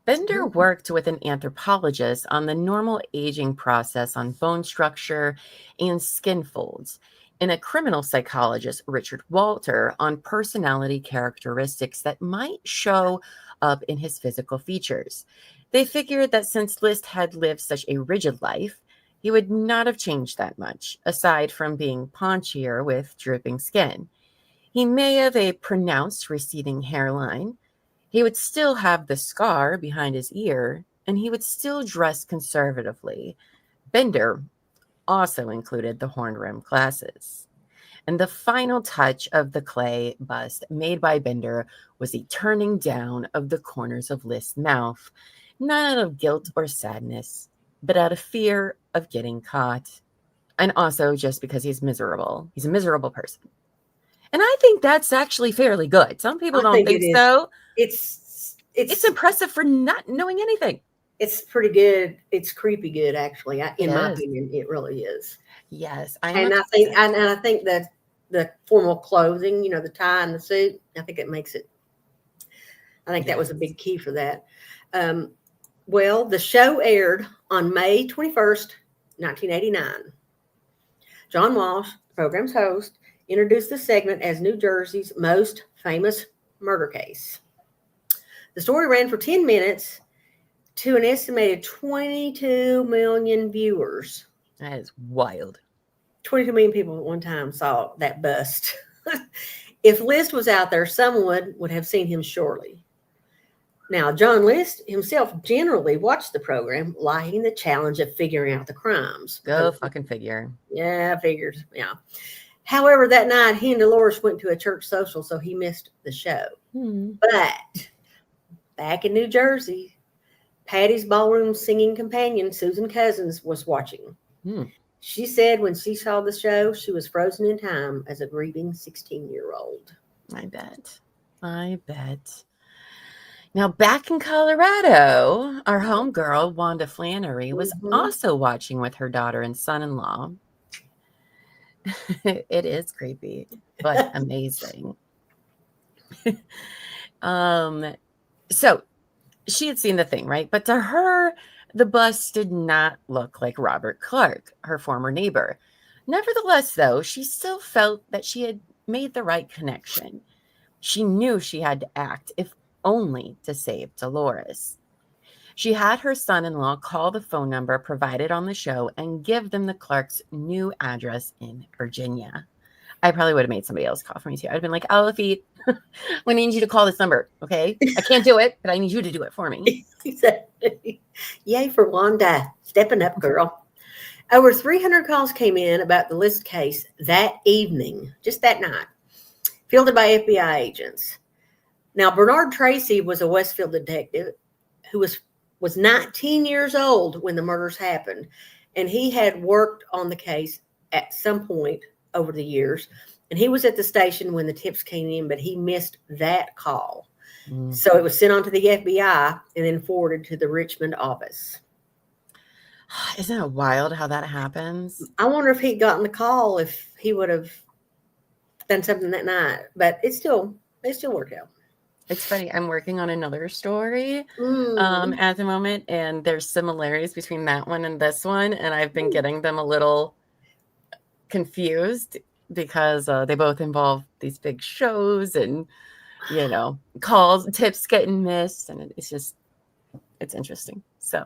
Bender worked with an anthropologist on the normal aging process on bone structure and skin folds, and a criminal psychologist, Richard Walter, on personality characteristics that might show up in his physical features. They figured that since List had lived such a rigid life, he would not have changed that much, aside from being paunchier with drooping skin. He may have a pronounced receding hairline. He would still have the scar behind his ear, and he would still dress conservatively. Bender also included the horn-rimmed glasses. And the final touch of the clay bust made by Bender was a turning down of the corners of List's mouth, not out of guilt or sadness, but out of fear of getting caught. And also just because he's miserable. He's a miserable person. And I think that's actually fairly good. Some people don't think so. It's impressive for not knowing anything. It's pretty good. It's creepy good, actually. In my opinion, it really is. Yes, I think that the formal clothing, the tie and the suit, I think it makes it. I think that was a big key for that. Well, the show aired on May 21st, 1989. John Walsh, the program's host, introduced the segment as New Jersey's most famous murder case. The story ran for 10 minutes to an estimated 22 million viewers. That is wild. 22 million people at one time saw that bust. If List was out there, someone would have seen him surely. Now, John List himself generally watched the program, liking the challenge of figuring out the crimes. Go fucking figure. Yeah, figures. Yeah. However, that night, he and Dolores went to a church social, so he missed the show. But back in New Jersey, Patty's ballroom singing companion, Susan Cousins, was watching. She said when she saw the show, she was frozen in time as a grieving 16-year-old. I bet. I bet. Now, back in Colorado, our homegirl, Wanda Flannery, was also watching with her daughter and son-in-law. It is creepy, but amazing. So she had seen the thing, right? But to her, the bus did not look like Robert Clark, her former neighbor. Nevertheless, though, she still felt that she had made the right connection. She knew she had to act, if only to save Dolores. She had her son-in-law call the phone number provided on the show and give them the Clark's new address in Virginia. I probably would have made somebody else call for me too. I'd have been like, Alfie, we need you to call this number, okay? I can't do it, but I need you to do it for me. Exactly. Yay for Wanda. Stepping up, girl. Over 300 calls came in about the List case that evening, just that night, fielded by FBI agents. Now, Bernard Tracy was a Westfield detective who was 19 years old when the murders happened, and he had worked on the case at some point over the years, and he was at the station when the tips came in, but he missed that call. So it was sent on to the FBI and then forwarded to the Richmond office. Isn't it wild how that happens? I wonder if he'd gotten the call, if he would have done something that night, but it still worked out. It's funny. I'm working on another story at the moment, and there's similarities between that one and this one, and I've been getting them a little confused because they both involve these big shows and, calls, tips getting missed, and it's interesting. So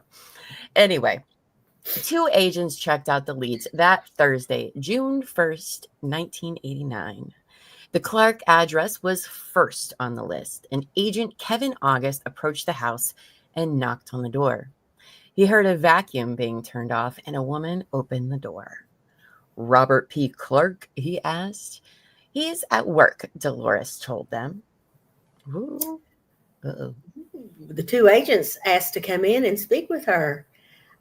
anyway, 2 agents checked out the leads that Thursday, June 1st, 1989. The Clark address was first on the list, and Agent Kevin August approached the house and knocked on the door. He heard a vacuum being turned off, and a woman opened the door. Robert P. Clark, he asked. He's at work, Dolores told them. Ooh. Uh-oh. The 2 agents asked to come in and speak with her.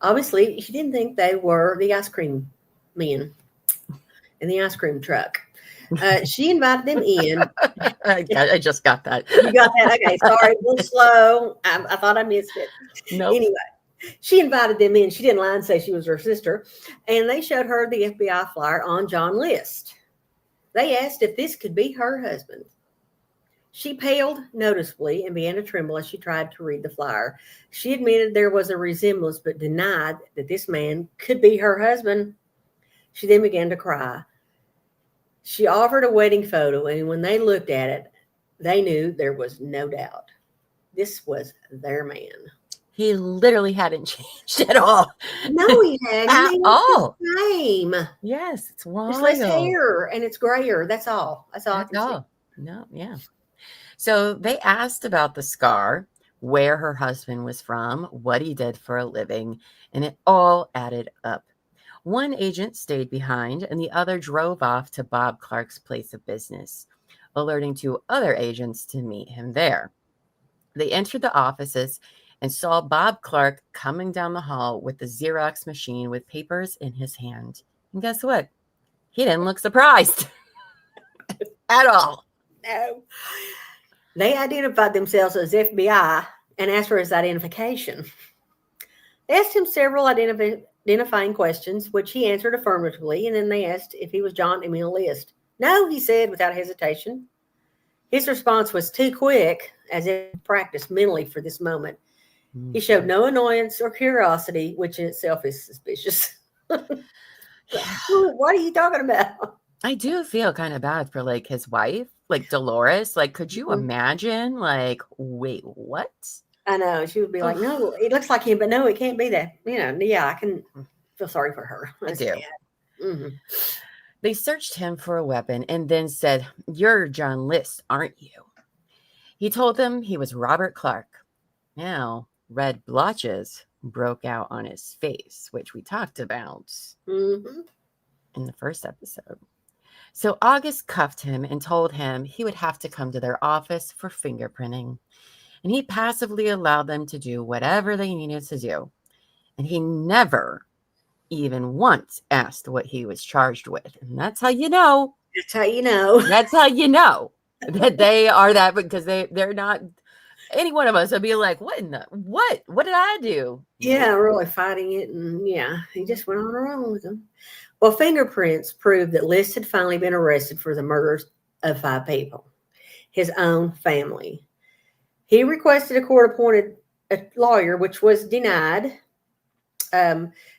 Obviously, she didn't think they were the ice cream men in the ice cream truck. She invited them in. I just got that. You got that? Okay, sorry, a little slow. I thought I missed it. Nope. Anyway, she invited them in. She didn't lie and say she was her sister. And they showed her the FBI flyer on John List. They asked if this could be her husband. She paled noticeably and began to tremble as she tried to read the flyer. She admitted there was a resemblance, but denied that this man could be her husband. She then began to cry. She offered a wedding photo, and when they looked at it, they knew there was no doubt. This was their man. He literally hadn't changed at all. No, he hadn't. At all. The same. Yes, it's wild. Just less hair, and it's grayer. That's all. That's all. That's all. No, yeah. So they asked about the scar, where her husband was from, what he did for a living, and it all added up. One agent stayed behind, and the other drove off to Bob Clark's place of business, alerting 2 other agents to meet him there. They entered the offices and saw Bob Clark coming down the hall with the Xerox machine with papers in his hand. And guess what? He didn't look surprised at all. No. They identified themselves as FBI and asked for his identification. They asked him several identifying questions, which he answered affirmatively, and then they asked if he was John Emil List. No, he said without hesitation. His response was too quick, as if practiced mentally for this moment. He showed no annoyance or curiosity, which in itself is suspicious. What are you talking about? I do feel kind of bad for like his wife, like Dolores. Like, could you imagine? Like, wait, what? I know. She would be like, no, it looks like him, but no, it can't be that. Yeah, I can feel sorry for her. I do. Mm-hmm. They searched him for a weapon and then said, "You're John List, aren't you?" He told them he was Robert Clark. Now, red blotches broke out on his face, which we talked about in the first episode. So August cuffed him and told him he would have to come to their office for fingerprinting. And he passively allowed them to do whatever they needed to do. And he never even once asked what he was charged with. And that's how you know. That's how you know. That's how you know. that they are that, because they're not. Any one of us would be like, what in the what did I do? Yeah, Nope. really fighting it, and yeah, he just went on her own with them. Well, fingerprints proved that List had finally been arrested for the murders of 5 people, his own family. He requested a court-appointed lawyer, which was denied.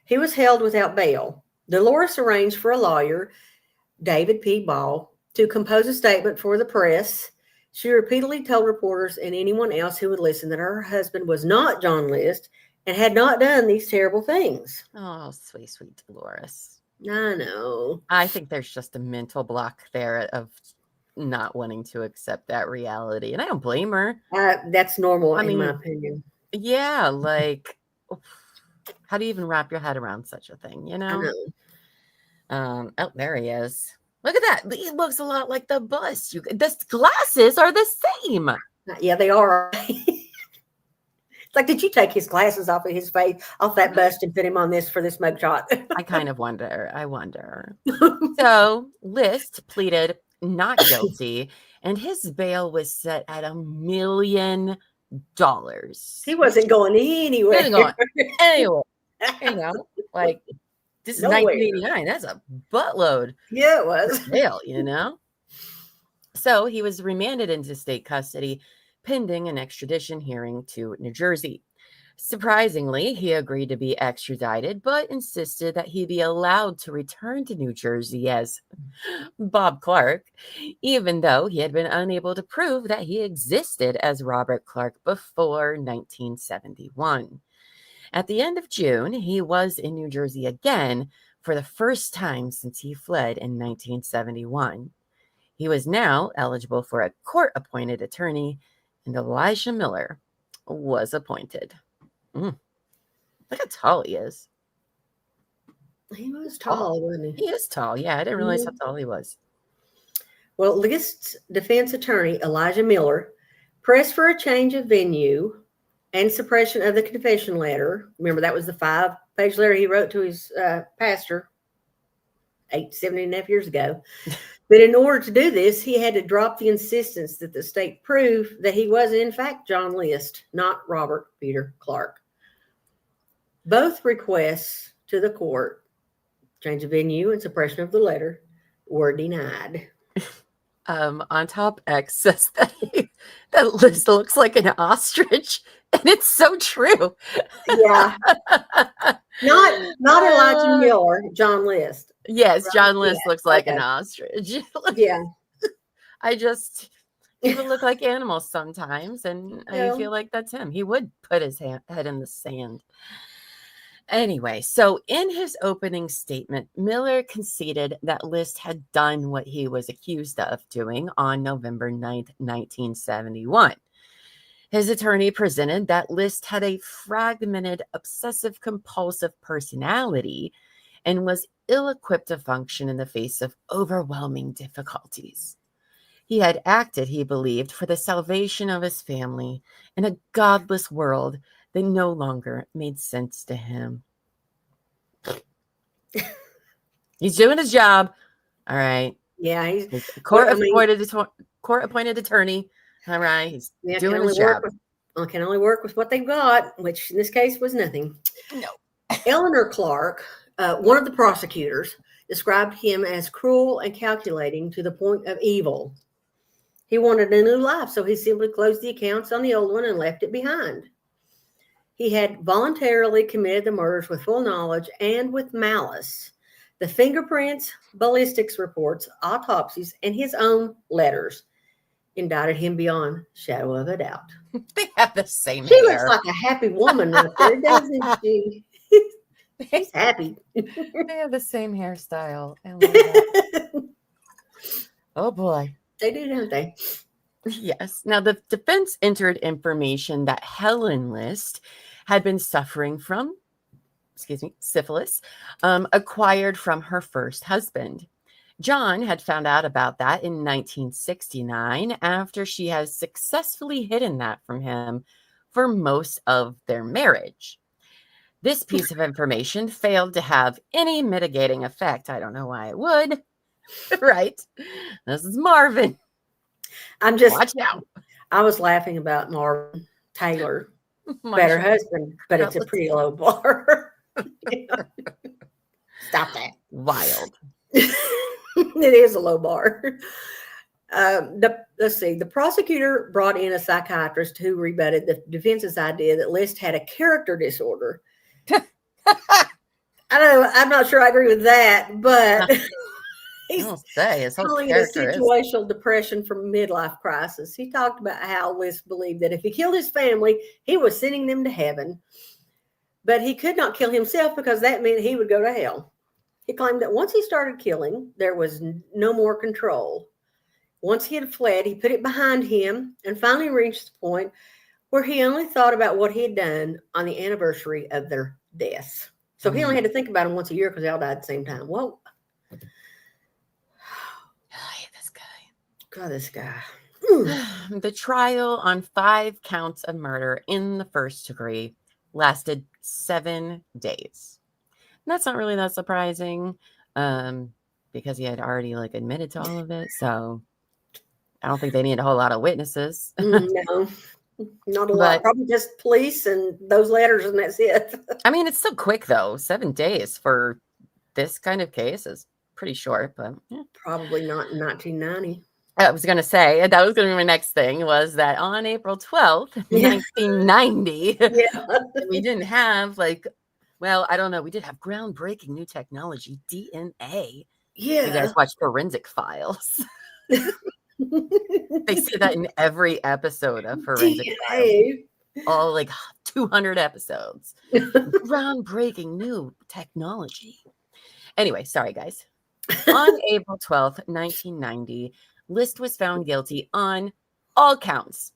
He was held without bail. Dolores arranged for a lawyer, David P. Ball, to compose a statement for the press. She repeatedly told reporters and anyone else who would listen that her husband was not John List and had not done these terrible things. Oh, sweet, sweet Dolores. I know. I think there's just a mental block there of not wanting to accept that reality. And I don't blame her. That's normal, I in my mean, opinion. yeah, like, how do you even wrap your head around such a thing, you I know? know. Oh, there he is. Look at that. He looks a lot like the bus. The glasses are the same. Yeah, they are. It's like, did you take his glasses off of his face, off that bust, and put him on this for this mugshot? I kind of wonder. I wonder. So List pleaded not guilty, and his bail was set at $1 million. He wasn't going anywhere. He wasn't going anywhere. You know, like, this is Nowhere. 1989. That's a buttload. Yeah, it was. Bail, you know? So he was remanded into state custody pending an extradition hearing to New Jersey. Surprisingly, he agreed to be extradited, but insisted that he be allowed to return to New Jersey as Bob Clark, even though he had been unable to prove that he existed as Robert Clark before 1971. At the end of June, he was in New Jersey again for the first time since he fled in 1971. He was now eligible for a court-appointed attorney, and Elijah Miller was appointed. Look how tall he is. He was tall, wasn't he? He is tall. Yeah, I didn't realize how tall he was. Well, List's defense attorney, Elijah Miller, pressed for a change of venue and suppression of the confession letter. Remember, that was the 5-page letter he wrote to his pastor 70 and a half years ago. But in order to do this, he had to drop the insistence that the state prove that he was, in fact, John List, not Robert Peter Clark. Both requests to the court, change of venue and suppression of the letter, were denied. On top, X says that that List looks like an ostrich, and it's so true. Yeah. Not Elijah Miller, John List. Yes, Right? John List looks like an Okay. ostrich. Yeah. People look like animals sometimes, and I feel like that's him. He would put his head in the sand. Anyway, so in his opening statement, Miller conceded that List had done what he was accused of doing on November 9th, 1971. His attorney presented that List had a fragmented, obsessive-compulsive personality and was ill-equipped to function in the face of overwhelming difficulties. He had acted, he believed, for the salvation of his family in a godless world that no longer made sense to him. He's doing his job. All right. Yeah, he's court-appointed attorney. All right. He's doing his job. Can only work with what they've got, which in this case was nothing. No. Eleanor Clark, one of the prosecutors, described him as cruel and calculating to the point of evil. He wanted a new life, so he simply closed the accounts on the old one and left it behind. He had voluntarily committed the murders with full knowledge and with malice. The fingerprints, ballistics reports, autopsies, and his own letters indicted him beyond shadow of a doubt. They have the same hair. She looks like a happy woman right there, doesn't she? She's happy. They have the same hairstyle. I love that. Oh, boy. They do, don't they? Yes. Now, the defense entered information that Helen List had been suffering from, syphilis, acquired from her first husband. John had found out about that in 1969 after she had successfully hidden that from him for most of their marriage. This piece of information failed to have any mitigating effect. I don't know why it would. Right. This is Marvin. I'm just, Watch out. I was laughing about Marvin Taylor, My better shoulder. husband, but it's a pretty low bar. Stop that. Wild. It is a low bar. Let's see. The prosecutor brought in a psychiatrist who rebutted the defense's idea that List had a character disorder. I don't know. I'm not sure I agree with that, but he's his whole calling it a situational depression from midlife crisis. He talked about how List believed that if he killed his family, he was sending them to heaven, but he could not kill himself because that meant he would go to hell. He claimed that once he started killing, there was no more control. Once he had fled, he put it behind him and finally reached the point where he only thought about what he had done on the anniversary of their deaths. So he only had to think about them once a year because they all died at the same time. Whoa. I hate this guy. God, this guy. The trial on 5 counts of murder in the first degree lasted 7 days. And that's not really that surprising because he had already admitted to all of it. So I don't think they need a whole lot of witnesses. No, not a lot. Probably just police and those letters, and that's it. I mean, it's still quick, though. 7 days for this kind of case is pretty short, but yeah. Probably not in 1990. I was going to say, that was going to be my next thing, was that on April 12th, 1990, we didn't have, well, I don't know. We did have groundbreaking new technology, DNA. Yeah. You guys watch Forensic Files. They say that in every episode of Forensic Files. All 200 episodes. Groundbreaking new technology. Anyway, sorry, guys. On April 12th, 1990, List was found guilty on all counts.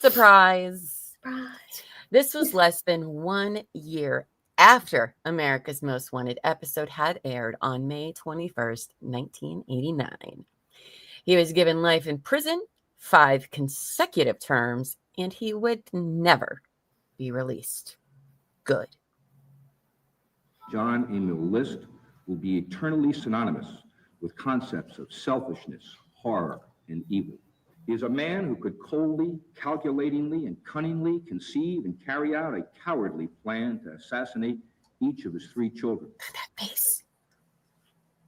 Surprise. This was less than 1 year after America's Most Wanted episode had aired on May 21st, 1989. He was given life in prison, 5 consecutive terms, and he would never be released. Good. John Emil List will be eternally synonymous with concepts of selfishness, horror, and evil. He is a man who could coldly, calculatingly, and cunningly conceive and carry out a cowardly plan to assassinate each of his 3 children. That face.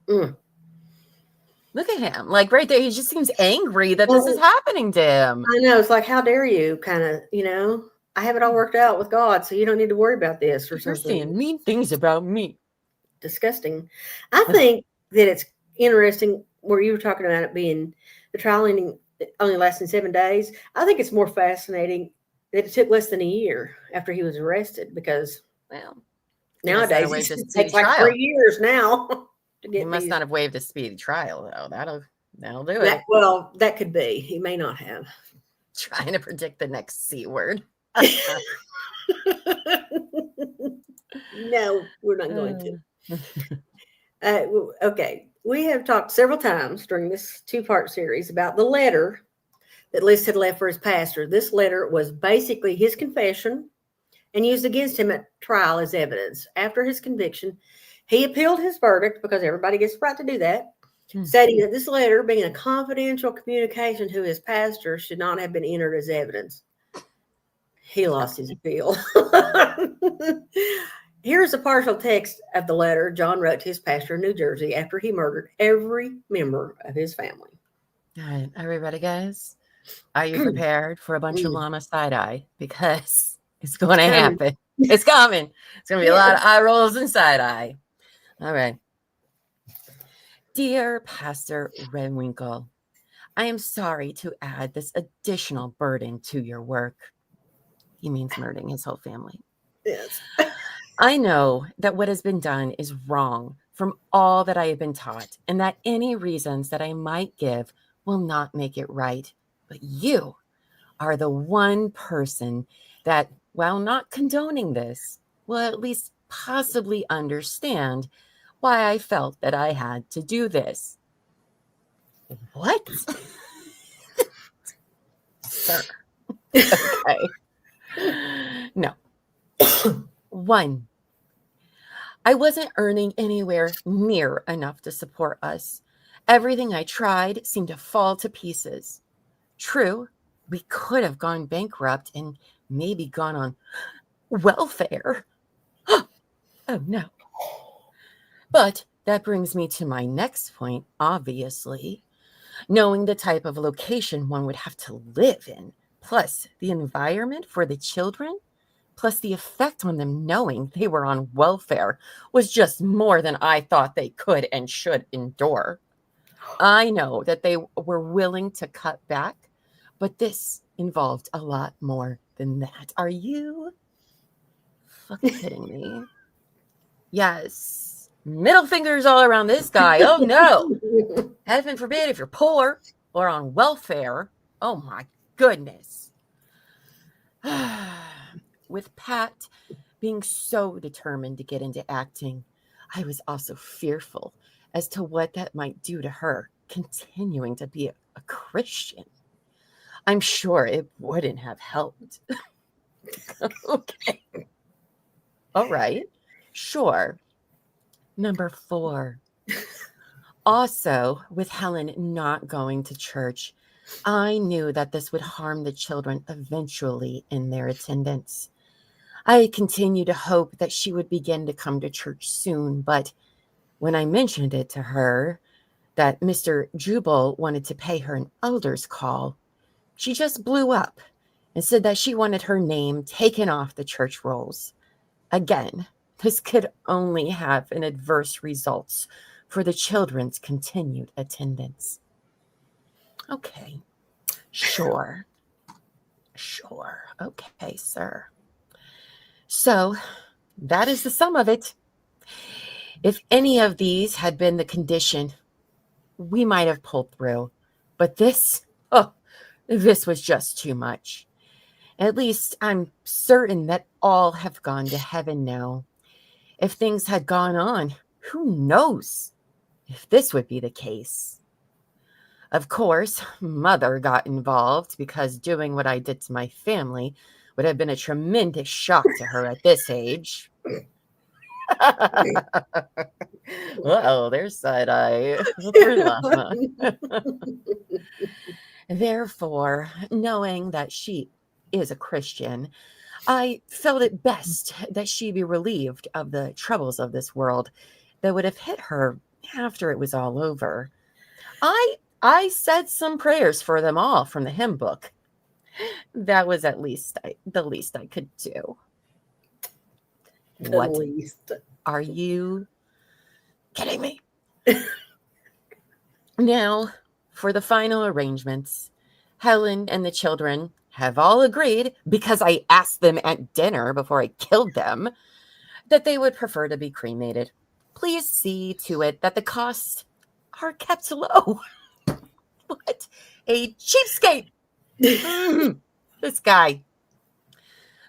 Look at him. Right there, he just seems angry that this is happening to him. I know. It's how dare you, kind of, I have it all worked out with God, so you don't need to worry about this or something. You're saying mean things about me. Disgusting. I think that it's interesting where you were talking about it being the trial ending only lasting 7 days. I think it's more fascinating that it took less than a year after he was arrested because, well, nowadays it takes 3 years now. He must not have waived a speedy trial, though. That'll do it. Well, that could be. He may not have. Trying to predict the next C word. No, we're not going to. Okay. We have talked several times during this 2-part series about the letter that List had left for his pastor. This letter was basically his confession and used against him at trial as evidence. After his conviction, he appealed his verdict because everybody gets the right to do that, stating that this letter, being a confidential communication to his pastor, should not have been entered as evidence. He lost his appeal. Here's a partial text of the letter John wrote to his pastor in New Jersey after he murdered every member of his family. All right. Are we ready, guys? Are you prepared for a bunch of llama side-eye? Because it's going to happen. It's coming. It's going to be a lot of eye rolls and side-eye. All right. Dear Pastor Renwinkle, I am sorry to add this additional burden to your work. He means murdering his whole family. Yes. I know that what has been done is wrong from all that I have been taught, and that any reasons that I might give will not make it right. But you are the one person that, while not condoning this, will at least possibly understand why I felt that I had to do this. What? Sir. Okay. No. 1, I wasn't earning anywhere near enough to support us. Everything I tried seemed to fall to pieces. True, we could have gone bankrupt and maybe gone on welfare. Oh no. But that brings me to my next point, obviously. Knowing the type of location one would have to live in, plus the environment for the children, plus the effect on them knowing they were on welfare was just more than I thought they could and should endure. I know that they were willing to cut back, but this involved a lot more than that. Are you fucking kidding me? Yes. Middle fingers all around this guy. Oh no. Heaven forbid if you're poor or on welfare. Oh my goodness. With Pat being so determined to get into acting, I was also fearful as to what that might do to her continuing to be a Christian. I'm sure it wouldn't have helped. Okay. All right. Sure. Number 4. Also, with Helen not going to church, I knew that this would harm the children eventually in their attendance. I continued to hope that she would begin to come to church soon, but when I mentioned it to her, that Mr. Jubal wanted to pay her an elder's call, she just blew up and said that she wanted her name taken off the church rolls. Again, this could only have an adverse results for the children's continued attendance. Okay, sure. Okay, sir. So that is the sum of it. If any of these had been the condition, we might have pulled through. But this was just too much. At least I'm certain that all have gone to heaven now. If things had gone on, who knows if this would be the case. Of course, Mother got involved because doing what I did to my family would have been a tremendous shock to her at this age. Uh-oh, there's side eye. Therefore, knowing that she is a Christian, I felt it best that she be relieved of the troubles of this world that would have hit her after it was all over. I said some prayers for them all from the hymn book. That was at least the least I could do. What? Least. Are you kidding me? Now, for the final arrangements, Helen and the children have all agreed, because I asked them at dinner before I killed them, that they would prefer to be cremated. Please see to it that the costs are kept low. What a cheapskate! This guy.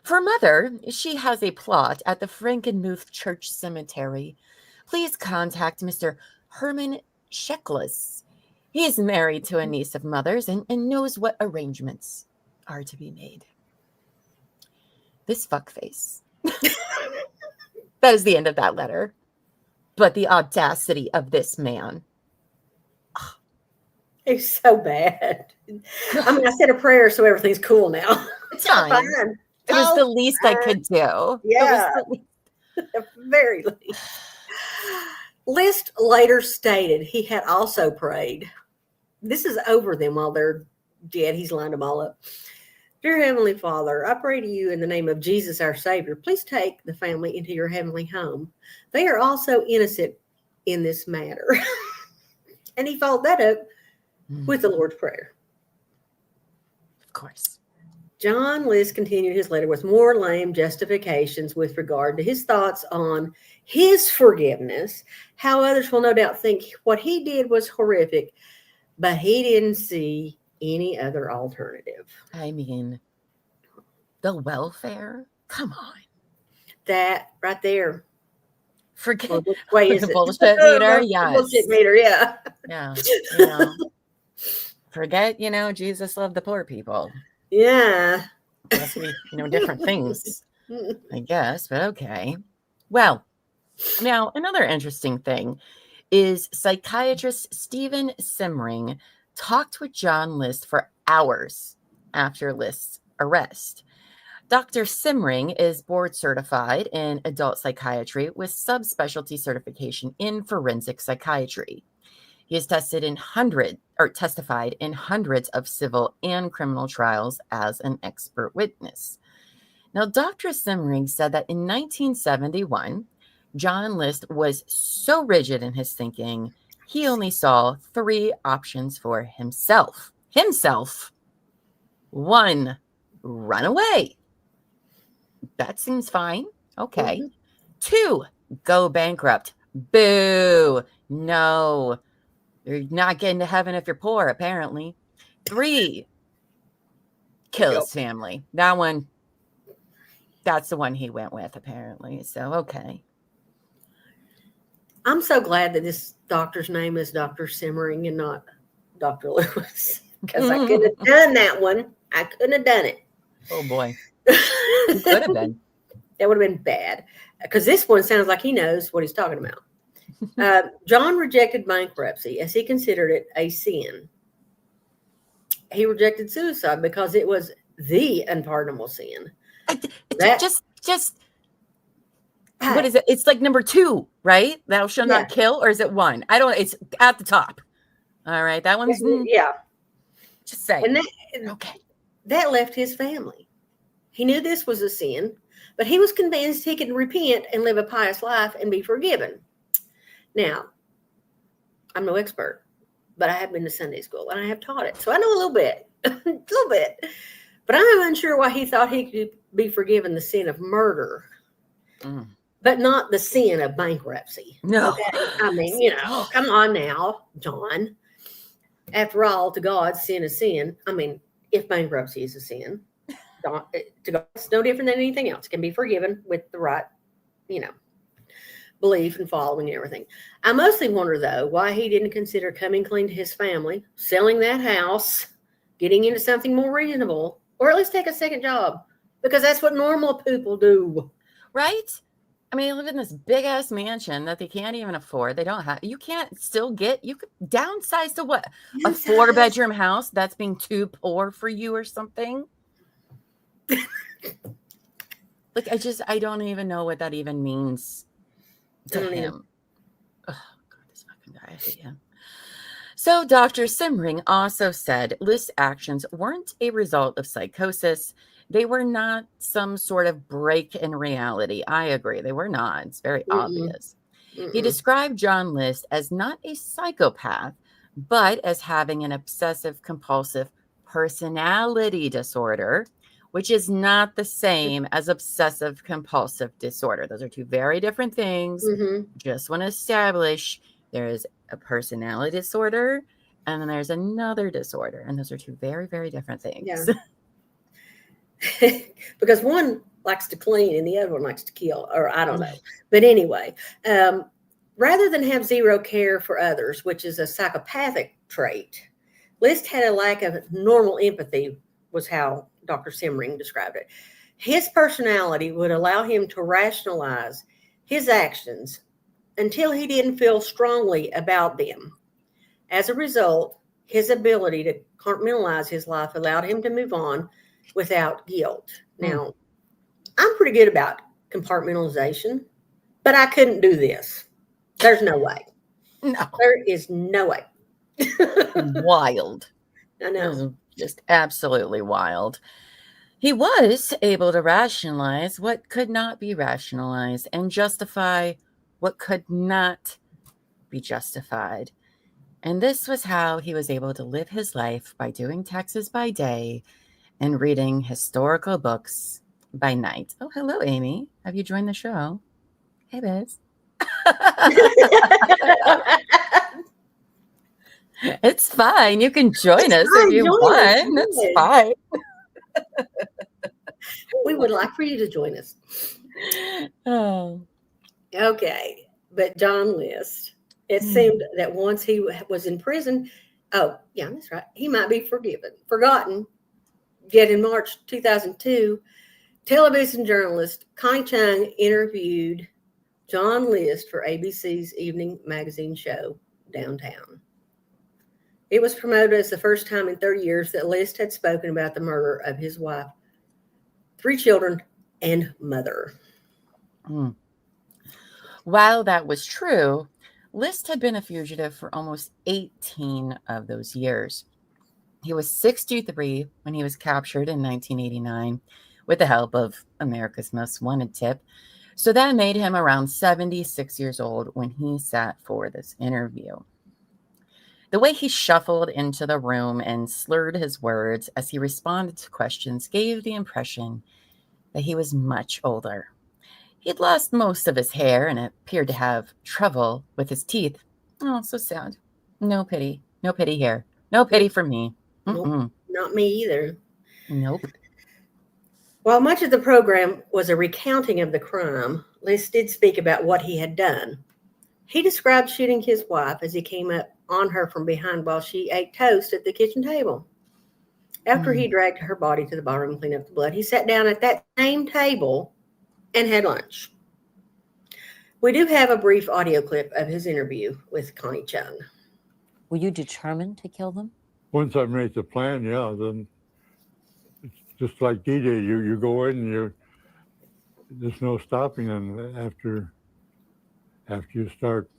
For Mother, she has a plot at the Frankenmuth Church Cemetery. Please contact Mr. Herman Sheckless. He is married to a niece of Mother's and knows what arrangements are to be made. This fuckface. That is the end of that letter. But the audacity of this man. It's so bad. I mean, I said a prayer, so everything's cool now. It's fine. It was the least I could do. Yeah. Very least. List later stated he had also prayed. This is over them while they're dead. He's lined them all up. Dear Heavenly Father, I pray to you in the name of Jesus, our Savior, please take the family into your heavenly home. They are also innocent in this matter. And he followed that up with the Lord's Prayer. Of course. John List continued his letter with more lame justifications with regard to his thoughts on his forgiveness, how others will no doubt think what he did was horrific, but he didn't see any other alternative. I mean, the welfare? Come on. That right there. Forget Well, which way is the it? bullshit meter. Yes. Bullshit meter, yeah. Yeah. Forget, Jesus loved the poor people. Yeah. Must be, different things, I guess, but okay. Well, now another interesting thing is psychiatrist Stephen Simring talked with John List for hours after List's arrest. Dr. Simring is board certified in adult psychiatry with subspecialty certification in forensic psychiatry. He has testified in hundreds of civil and criminal trials as an expert witness. Now, Dr. Simring said that in 1971, John List was so rigid in his thinking, he only saw 3 options for himself. 1, run away. That seems fine. Okay. 2, go bankrupt. Boo. No. You're not getting to heaven if you're poor, apparently. 3, kill his family. That's the one he went with, apparently. So, okay. I'm so glad that this doctor's name is Dr. Simmering and not Dr. Lewis, because I could have done that one. I couldn't have done it. Oh, boy. You could have been. That would have been bad, because this one sounds like he knows what he's talking about. John rejected bankruptcy as he considered it a sin. He rejected suicide because it was the unpardonable sin. What is it? It's like number 2, right? Thou shalt not kill, or is it 1? I don't. It's at the top. All right, that one's Just say. And okay. That left his family. He knew this was a sin, but he was convinced he could repent and live a pious life and be forgiven. Now, I'm no expert, but I have been to Sunday school and I have taught it, so I know a little bit, But I'm unsure why he thought he could be forgiven the sin of murder, but not the sin of bankruptcy. No, okay? I mean, come on now, John. After all, to God, sin is sin. I mean, if bankruptcy is a sin, to God, it's no different than anything else. It can be forgiven with the right, belief and following and everything. I mostly wonder, though, why he didn't consider coming clean to his family, selling that house, getting into something more reasonable, or at least take a second job, because that's what normal people do. Right? I mean, they live in this big ass mansion that they can't even afford. They don't have, you can't still get, you could downsize to what? A 4-bedroom house that's being too poor for you or something. Like, I don't even know what that even means to him. Oh, God, this fucking guy, I hate him. So Dr. Simring also said List's actions weren't a result of psychosis. They were not some sort of break in reality. I agree. They were not. It's very obvious. He described John List as not a psychopath, but as having an obsessive compulsive personality disorder, which is not the same as obsessive compulsive disorder. Those are 2 very different things. Just want to establish there is a personality disorder and then there's another disorder. And those are 2 very, very different things. Yeah. Because one likes to clean and the other one likes to kill, or I don't know. But anyway, rather than have zero care for others, which is a psychopathic trait, List had a lack of normal empathy, was how Dr. Simring described it. His personality would allow him to rationalize his actions until he didn't feel strongly about them. As a result, his ability to compartmentalize his life allowed him to move on without guilt. Now, I'm pretty good about compartmentalization, but I couldn't do this. There's no way. No. There is no way. Wild. I know. Just absolutely wild. He was able to rationalize what could not be rationalized and justify what could not be justified. And this was how he was able to live his life by doing taxes by day and reading historical books by night. Oh, hello, Amy. Have you joined the show? Hey, Biz. It's fine. You can join us if you want. That's fine. We would like for you to join us. Oh. Okay. But John List, it seemed that once he was in prison, that's right, he might be forgotten. Yet in March 2002, television journalist Kai Chung interviewed John List for ABC's evening magazine show, Downtown. It was promoted as the first time in 30 years that List had spoken about the murder of his wife, 3 children, and mother. Mm. While that was true, List had been a fugitive for almost 18 of those years. He was 63 when he was captured in 1989 with the help of America's Most Wanted tip. So that made him around 76 years old when he sat for this interview. The way he shuffled into the room and slurred his words as he responded to questions gave the impression that he was much older. He'd lost most of his hair and appeared to have trouble with his teeth. Oh, so sad. No pity. No pity here. No pity for me. Nope, not me either. Nope. While much of the program was a recounting of the crime, List did speak about what he had done. He described shooting his wife as he came up on her from behind while she ate toast at the kitchen table. After he dragged her body to the ballroom and cleaned up the blood, he sat down at that same table and had lunch. We do have a brief audio clip of his interview with Connie Chung. Were you determined to kill them? Once I made the plan, yeah, then it's just like D-Day. You go in and there's no stopping them after you start.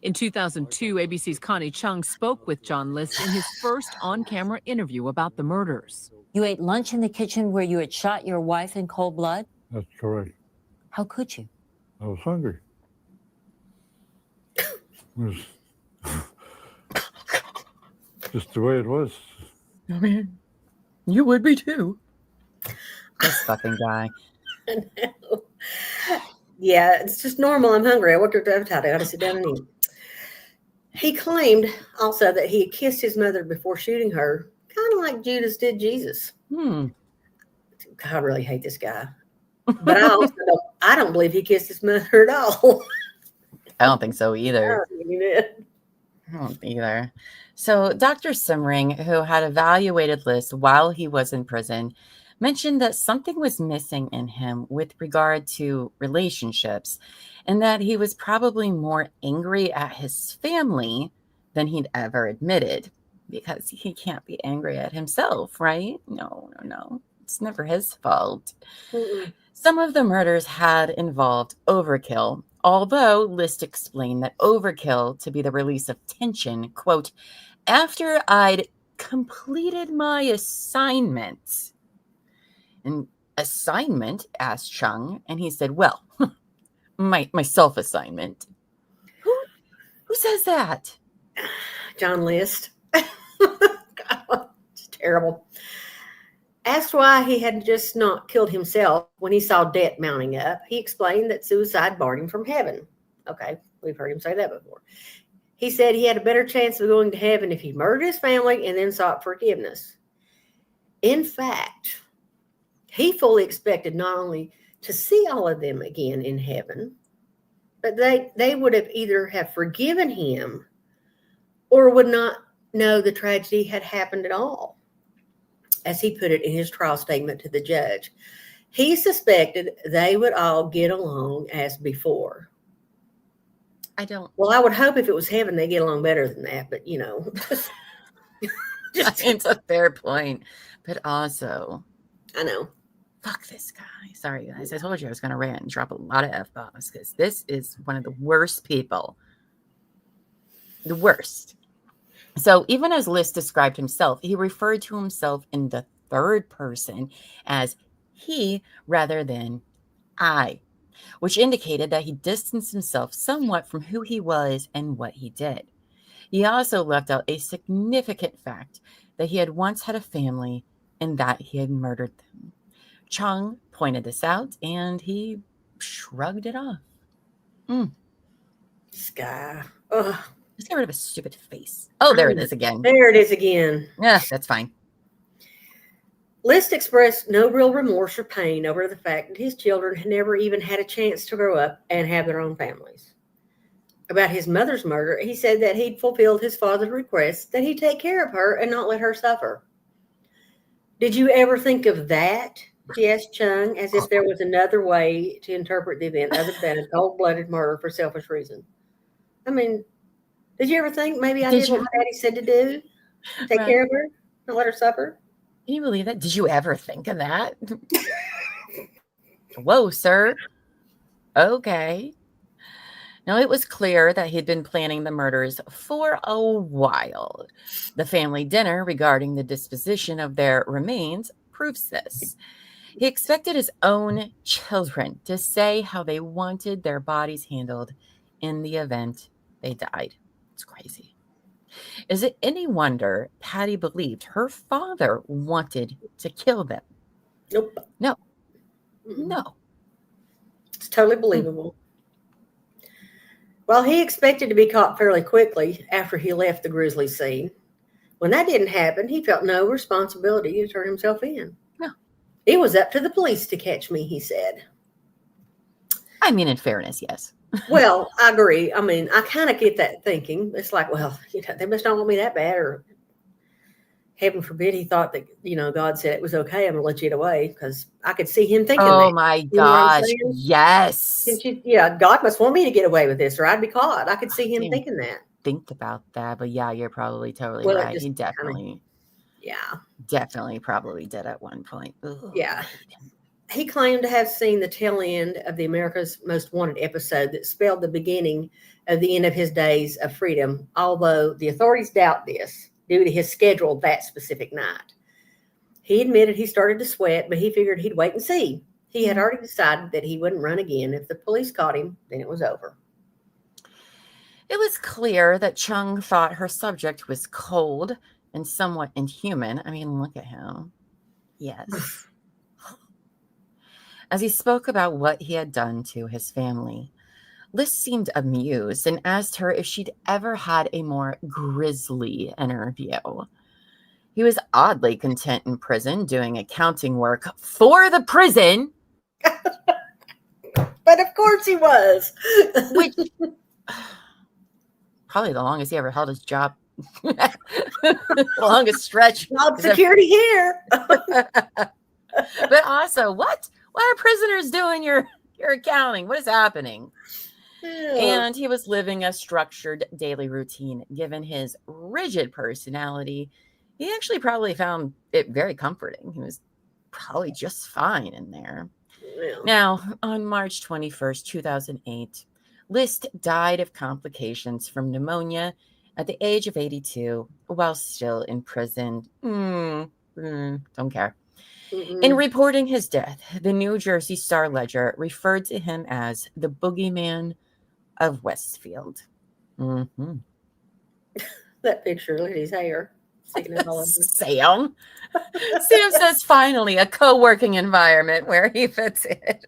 In 2002, ABC's Connie Chung spoke with John List in his first on-camera interview about the murders. You ate lunch in the kitchen where you had shot your wife in cold blood? That's correct. How could you? I was hungry. It was just the way it was. I mean, you would be too. This fucking guy. No. Yeah, it's just normal. I'm hungry. I worked at the appetite. I got to sit down and eat. He claimed also that he had kissed his mother before shooting her, kind of like Judas did Jesus. God, I really hate this guy. But I don't believe he kissed his mother at all. I don't think so either. I don't either. So Dr. Simmering, who had evaluated List while he was in prison, mentioned that something was missing in him with regard to relationships and that he was probably more angry at his family than he'd ever admitted, because he can't be angry at himself, right? No. It's never his fault. Some of the murders had involved overkill, although List explained that overkill to be the release of tension, quote, after I'd completed my assignment. An assignment? Asked Chung, and he said, well, my self-assignment. Who says that? John List. God, it's terrible. Asked why he had just not killed himself when he saw debt mounting up, he explained that suicide barred him from heaven. Okay, we've heard him say that before. He said he had a better chance of going to heaven if he murdered his family and then sought forgiveness. In fact, he fully expected not only to see all of them again in heaven, but they would have either have forgiven him or would not know the tragedy had happened at all. As he put it in his trial statement to the judge, he suspected they would all get along as before. Well, I would hope if it was heaven, they get along better than that, but It's a fair point, but also, I know. Fuck this guy. Sorry, guys. I told you I was going to rant and drop a lot of F-bombs because this is one of the worst people. The worst. So even as List described himself, he referred to himself in the third person as he rather than I, which indicated that he distanced himself somewhat from who he was and what he did. He also left out a significant fact that he had once had a family and that he had murdered them. Chung pointed this out and he shrugged it off. This guy. Ugh. Let's get rid of his stupid face. Oh, there it is again. There it is again. Yeah, that's fine. List expressed no real remorse or pain over the fact that his children had never even had a chance to grow up and have their own families. About his mother's murder, he said that he'd fulfilled his father's request that he take care of her and not let her suffer. Did you ever think of that? She asked Chung, as if there was another way to interpret the event other than a cold-blooded murder for selfish reason. I mean, did you ever think maybe I did what my daddy said to do? Take Right. care of her? Not let her suffer? Can you believe that? Did you ever think of that? Whoa, sir. Okay. Now, it was clear that he'd been planning the murders for a while. The family dinner regarding the disposition of their remains proves this. He expected his own children to say how they wanted their bodies handled in the event they died. It's crazy. Is it any wonder Patty believed her father wanted to kill them? Nope. No. Mm-mm. No. It's totally believable. Well, he expected to be caught fairly quickly after he left the grisly scene. When that didn't happen, he felt no responsibility to turn himself in. No. It was up to the police to catch me, he said. I mean, in fairness, yes. Well, I agree. I mean, I kind of get that thinking. It's like, well, they must not want me that bad, or heaven forbid he thought that, God said it was okay, I'm going to let you get away, because I could see him thinking that. Oh my You know what I'm gosh. saying? Yes. God must want me to get away with this, or I'd be caught. I could see him didn't thinking that. Think about that, but yeah, you're probably totally Well, it right. just He kinda- definitely probably did at one point. Ugh. Yeah. He claimed to have seen the tail end of the America's Most Wanted episode that spelled the beginning of the end of his days of freedom, although the authorities doubt this due to his schedule that specific night. He admitted he started to sweat, but he figured he'd wait and see. He had already decided that he wouldn't run again. If the police caught him, then it was over. It was clear that Chung thought her subject was cold and somewhat inhuman. I mean, look at him. Yes. As he spoke about what he had done to his family, Liz seemed amused and asked her if she'd ever had a more grisly interview. He was oddly content in prison doing accounting work for the prison. But of course he was. Which probably the longest he ever held his job. The longest stretch. Job security here. But also, what are prisoners doing your accounting? What is happening? And he was living a structured daily routine. Given his rigid personality, he actually probably found it very comforting. He was probably just fine in there. Now, on March 21st, 2008, List died of complications from pneumonia at the age of 82 while still imprisoned. Don't care. In reporting his death, the New Jersey Star Ledger referred to him as the boogeyman of Westfield. That picture, look at his hair. Sam says finally a co-working environment where he fits in.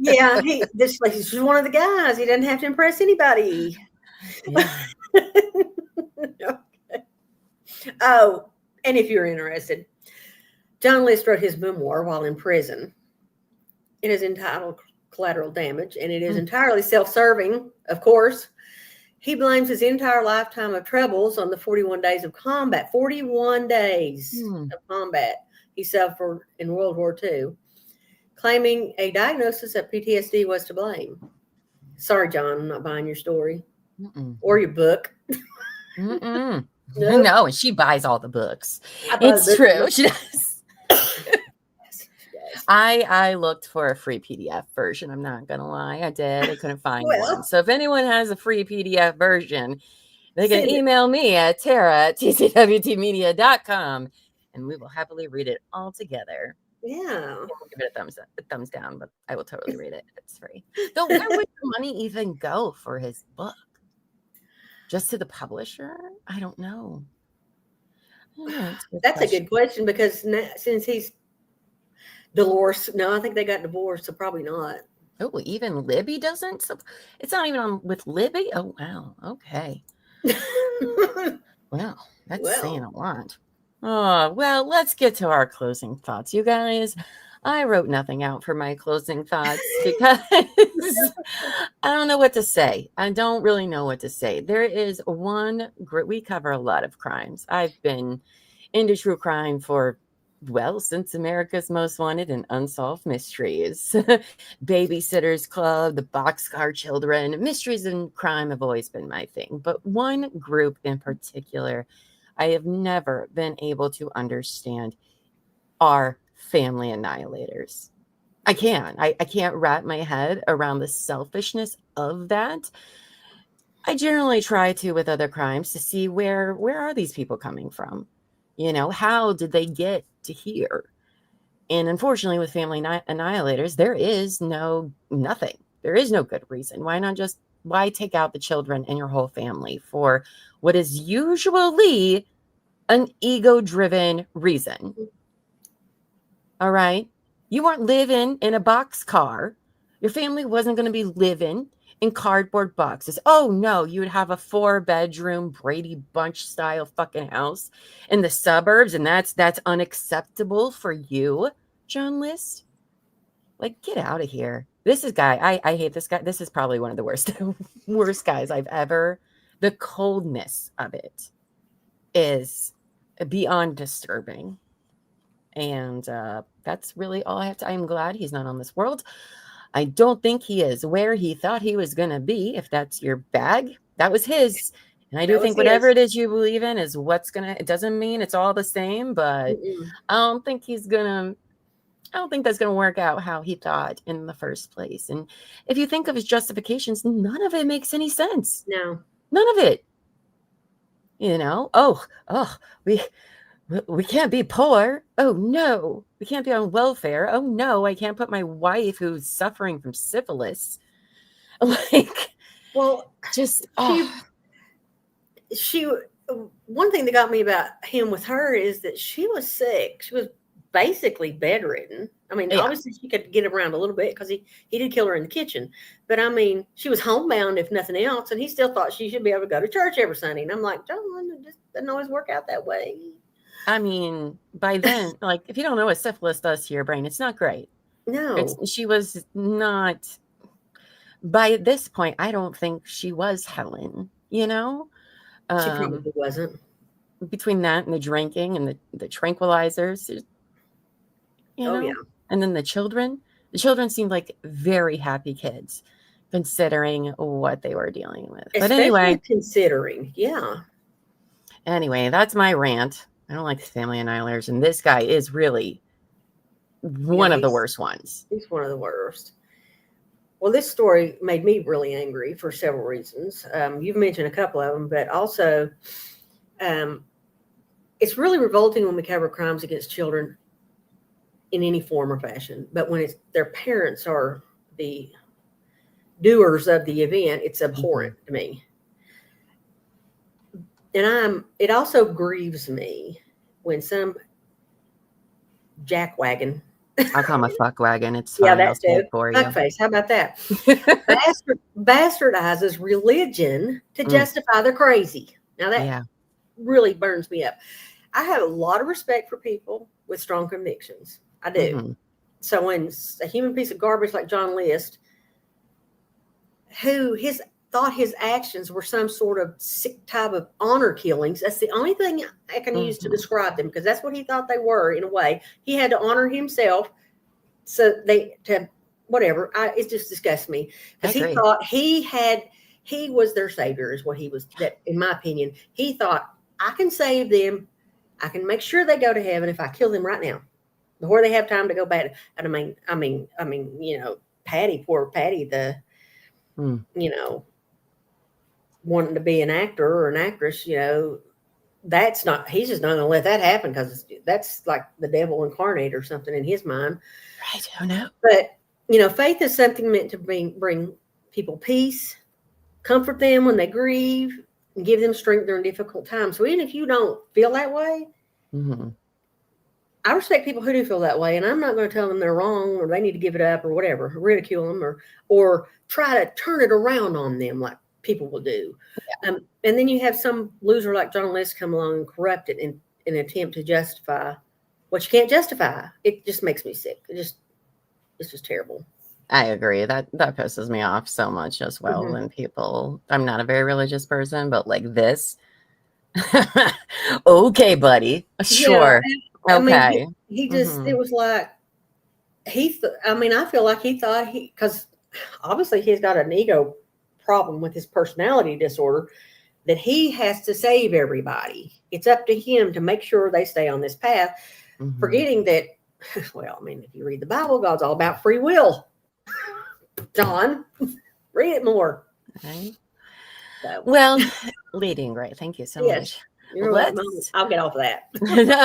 Yeah, this place is just one of the guys. He doesn't have to impress anybody. Yeah. Okay. Oh, and if you're interested, John List wrote his memoir while in prison. It is entitled Collateral Damage, and it is entirely self-serving, of course. He blames his entire lifetime of troubles on the 41 days of combat. 41 days of combat he suffered in World War II, claiming a diagnosis of PTSD was to blame. Sorry, John, I'm not buying your story or your book. No, and she buys all the books. It's true. She does. I looked for a free PDF version. I'm not going to lie. I did. I couldn't find one. So if anyone has a free PDF version, they can email me at tara@tcwtmedia.com, and we will happily read it all together. Yeah. We'll give it a thumbs down, but I will totally read it. It's free. Though where would the money even go for his book? Just to the publisher? I don't know. That's a good question, because since he's divorced, no, I think they got divorced, so probably not. Oh, even Libby doesn't? So it's not even on with Libby? Oh, wow. Okay. Well, that's saying a lot. Oh, well, let's get to our closing thoughts, you guys. I wrote nothing out for my closing thoughts because I don't know what to say. I don't really know what to say. There is one group. We cover a lot of crimes. I've been into true crime for, well, since America's Most Wanted and Unsolved Mysteries. Babysitters Club, the Boxcar Children. Mysteries and crime have always been my thing. But one group in particular I have never been able to understand are family annihilators. I can't wrap my head around the selfishness of that. I generally try to with other crimes to see where are these people coming from? How did they get to here? And unfortunately, with family annihilators, there is nothing. There is no good reason. Why take out the children and your whole family for what is usually an ego-driven reason? All right. You weren't living in a boxcar. Your family wasn't going to be living in cardboard boxes. Oh no, you would have a 4-bedroom Brady Bunch style fucking house in the suburbs, and that's unacceptable for you, John List. Like, get out of here. This is guy. I hate this guy. This is probably one of the worst guys I've ever. The coldness of it is beyond disturbing. And that's really all I have to. I'm glad he's not on this world. I don't think he is where he thought he was going to be. If that's your bag, that was his. And I do think whatever it is you believe in is what's going to, it doesn't mean it's all the same, but I don't think that's going to work out how he thought in the first place. And if you think of his justifications, none of it makes any sense. No. None of it. We can't be poor. Oh, no. We can't be on welfare. Oh, no. I can't put my wife who's suffering from syphilis. Like, well, just, she, one thing that got me about him with her is that she was sick. She was basically bedridden. I mean, obviously she could get around a little bit because he did kill her in the kitchen. But I mean, she was homebound if nothing else. And he still thought she should be able to go to church every Sunday. And I'm like, John, it just doesn't always work out that way. I mean, by then, like, if you don't know what syphilis does to your brain, it's not great. No. She was not, by this point, I don't think she was Helen, She probably wasn't. Between that and the drinking and the tranquilizers, Yeah. And then the children seemed like very happy kids, considering what they were dealing with. But anyway. Considering, yeah. Anyway, that's my rant. I don't like family annihilators, and this guy is really one of the worst ones. He's one of the worst. Well, this story made me really angry for several reasons. You've mentioned a couple of them, but also it's really revolting when we cover crimes against children in any form or fashion. But when their parents are the doers of the event, it's abhorrent to me. And it also grieves me when some jackwagon. I call him a fuck wagon. It's fine. That's it. Fuckface. How about that? Bastardizes religion to justify their crazy. Now that really burns me up. I have a lot of respect for people with strong convictions. I do. So when a human piece of garbage like John List, who thought his actions were some sort of sick type of honor killings. That's the only thing I can use to describe them, because that's what he thought they were in a way. He had to honor himself. So whatever. It just disgusts me, because he thought he was their savior, is what he was. That, in my opinion, he thought, I can save them. I can make sure they go to heaven if I kill them right now, before they have time to go back. And I mean, Patty, poor Patty, wanting to be an actor or an actress, he's just not going to let that happen, because that's like the devil incarnate or something in his mind. Right. Oh no. But, faith is something meant to bring people peace, comfort them when they grieve, and give them strength during difficult times. So even if you don't feel that way, I respect people who do feel that way, and I'm not going to tell them they're wrong or they need to give it up or whatever, ridicule them or try to turn it around on them like people will do. Yeah. And then you have some loser like John List come along and corrupt it in an attempt to justify what you can't justify. It just makes me sick. It's just terrible. I agree. That pisses me off so much as well. When people, I'm not a very religious person, but like this, okay, buddy, sure. Yeah, okay. I mean, he just, it was like, I feel like he thought because obviously he's got an ego problem with his personality disorder, that he has to save everybody. It's up to him to make sure they stay on this path, Mhm. forgetting that, well, I mean, if you read the Bible, God's all about free will. John, read it more. Right. So, Well, Lady and Gray, thank you so yes, much. you're Let's- welcome. I'll get off of that.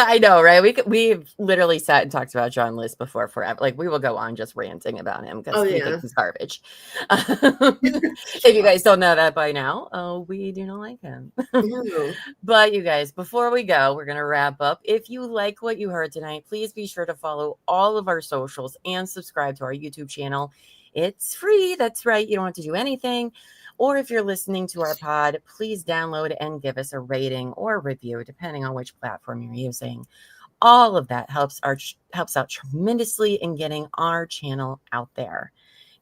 I know, right? We've literally sat and talked about John List before forever. Like we will go on just ranting about him because Oh, we yeah. think he's garbage. If you guys don't know that by now, we do not like him. No. But you guys, before we go, we're gonna wrap up. If you like what you heard tonight, please be sure to follow all of our socials and subscribe to our YouTube channel. It's free. That's right. You don't have to do anything. Or if you're listening to our pod, please download and give us a rating or review, depending on which platform you're using. All of that helps out tremendously in getting our channel out there.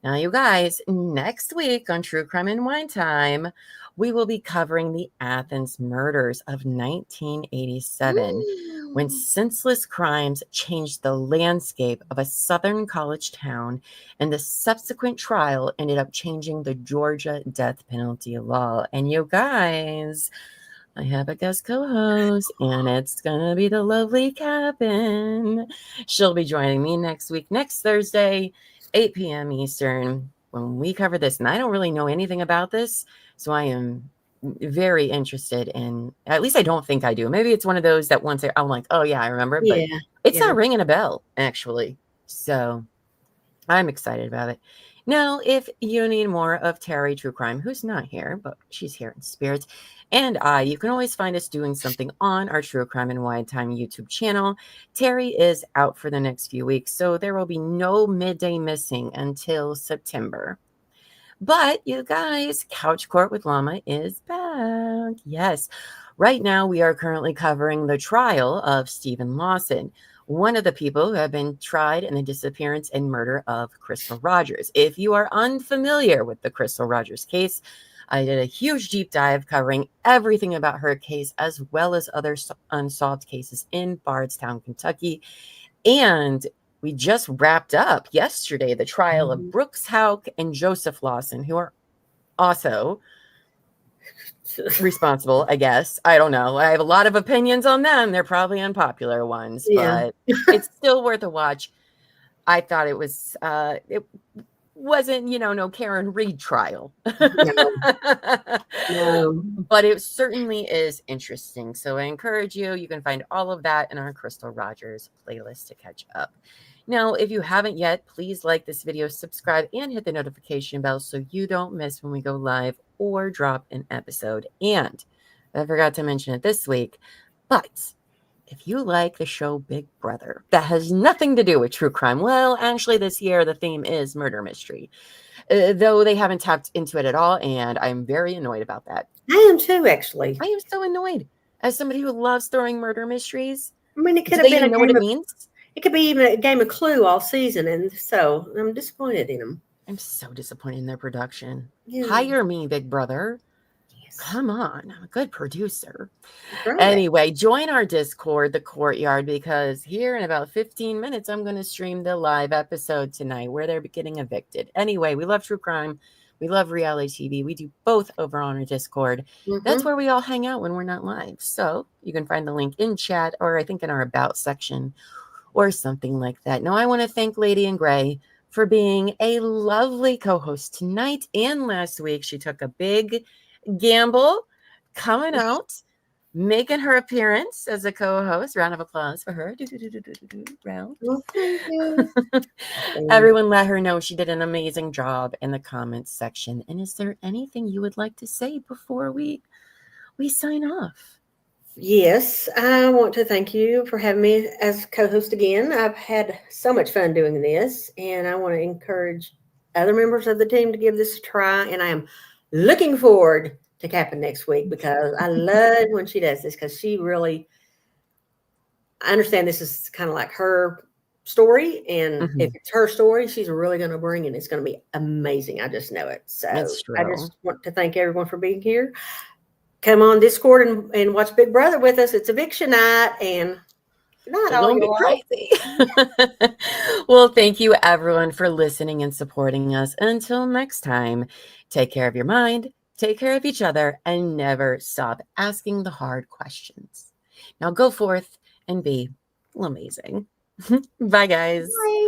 Now, you guys, next week on True Crime and Wine Time, we will be covering the Athens murders of 1987, when senseless crimes changed the landscape of a Southern college town, and the subsequent trial ended up changing the Georgia death penalty law. And you guys, I have a guest co-host, and it's gonna be the lovely Cabin. She'll be joining me next week, next Thursday, 8 p.m. Eastern, when we cover this. And I don't really know anything about this, so I am very interested in, at least I don't think I do. Maybe it's one of those that once I'm like, oh yeah, I remember it, but Yeah. it's yeah. not ringing a bell, actually. So I'm excited about it. Now, if you need more of Terry True Crime, who's not here, but she's here in spirit, and you can always find us doing something on our True Crime and Wine Time YouTube channel. Terry is out for the next few weeks, so there will be no midday missing until September. But you guys, Couch Court with Llama is back. Yes. Right now, we are currently covering the trial of Stephen Lawson, one of the people who have been tried in the disappearance and murder of Crystal Rogers. If you are unfamiliar with the Crystal Rogers case, I did a huge deep dive covering everything about her case, as well as other unsolved cases in Bardstown, Kentucky. And we just wrapped up yesterday the trial of Brooks Houck and Joseph Lawson, who are also responsible, I guess. I don't know. I have a lot of opinions on them. They're probably unpopular ones, Yeah. but it's still worth a watch. I thought it was, it wasn't, no Karen Reed trial. No. But it certainly is interesting. So I encourage you. You can find all of that in our Crystal Rogers playlist to catch up. Now, if you haven't yet, please like this video, subscribe, and hit the notification bell so you don't miss when we go live or drop an episode. And I forgot to mention it this week, but if you like the show Big Brother, that has nothing to do with true crime. Well, actually, this year the theme is murder mystery, though they haven't tapped into it at all, and I'm very annoyed about that. I am too, actually. I am so annoyed as somebody who loves throwing murder mysteries. I mean, it could Do have they been even know what it means? It could be even a game of Clue all season, and so I'm disappointed in them. I'm so disappointed in their production. Yeah. Hire me, Big Brother. Yes. Come on, I'm a good producer. Right. Anyway, join our Discord, The Courtyard, because here in about 15 minutes, I'm going to stream the live episode tonight where they're getting evicted. Anyway, we love true crime. We love reality TV. We do both over on our Discord. That's where we all hang out when we're not live. So you can find the link in chat, or I think in our About section or something like that. Now, I want to thank Lady in Gray for being a lovely co-host tonight and last week. She took a big gamble coming out, making her appearance as a co-host. Round of applause for her. Round. Well, thank you. Everyone let her know she did an amazing job in the comments section. And is there anything you would like to say before we sign off? Yes, I want to thank you for having me as co-host again. I've had so much fun doing this, and I want to encourage other members of the team to give this a try. And I am looking forward to Captain next week, because I love when she does this, because she really, I understand this is kind of like her story, and if it's her story, she's really going to bring it. It's going to be amazing. I just know it. So I just want to thank everyone for being here. Come on Discord and watch Big Brother with us. It's eviction night, and not all Don't be crazy. Well, thank you everyone for listening and supporting us. Until next time, take care of your mind, take care of each other, and never stop asking the hard questions. Now go forth and be amazing. Bye, guys. Bye.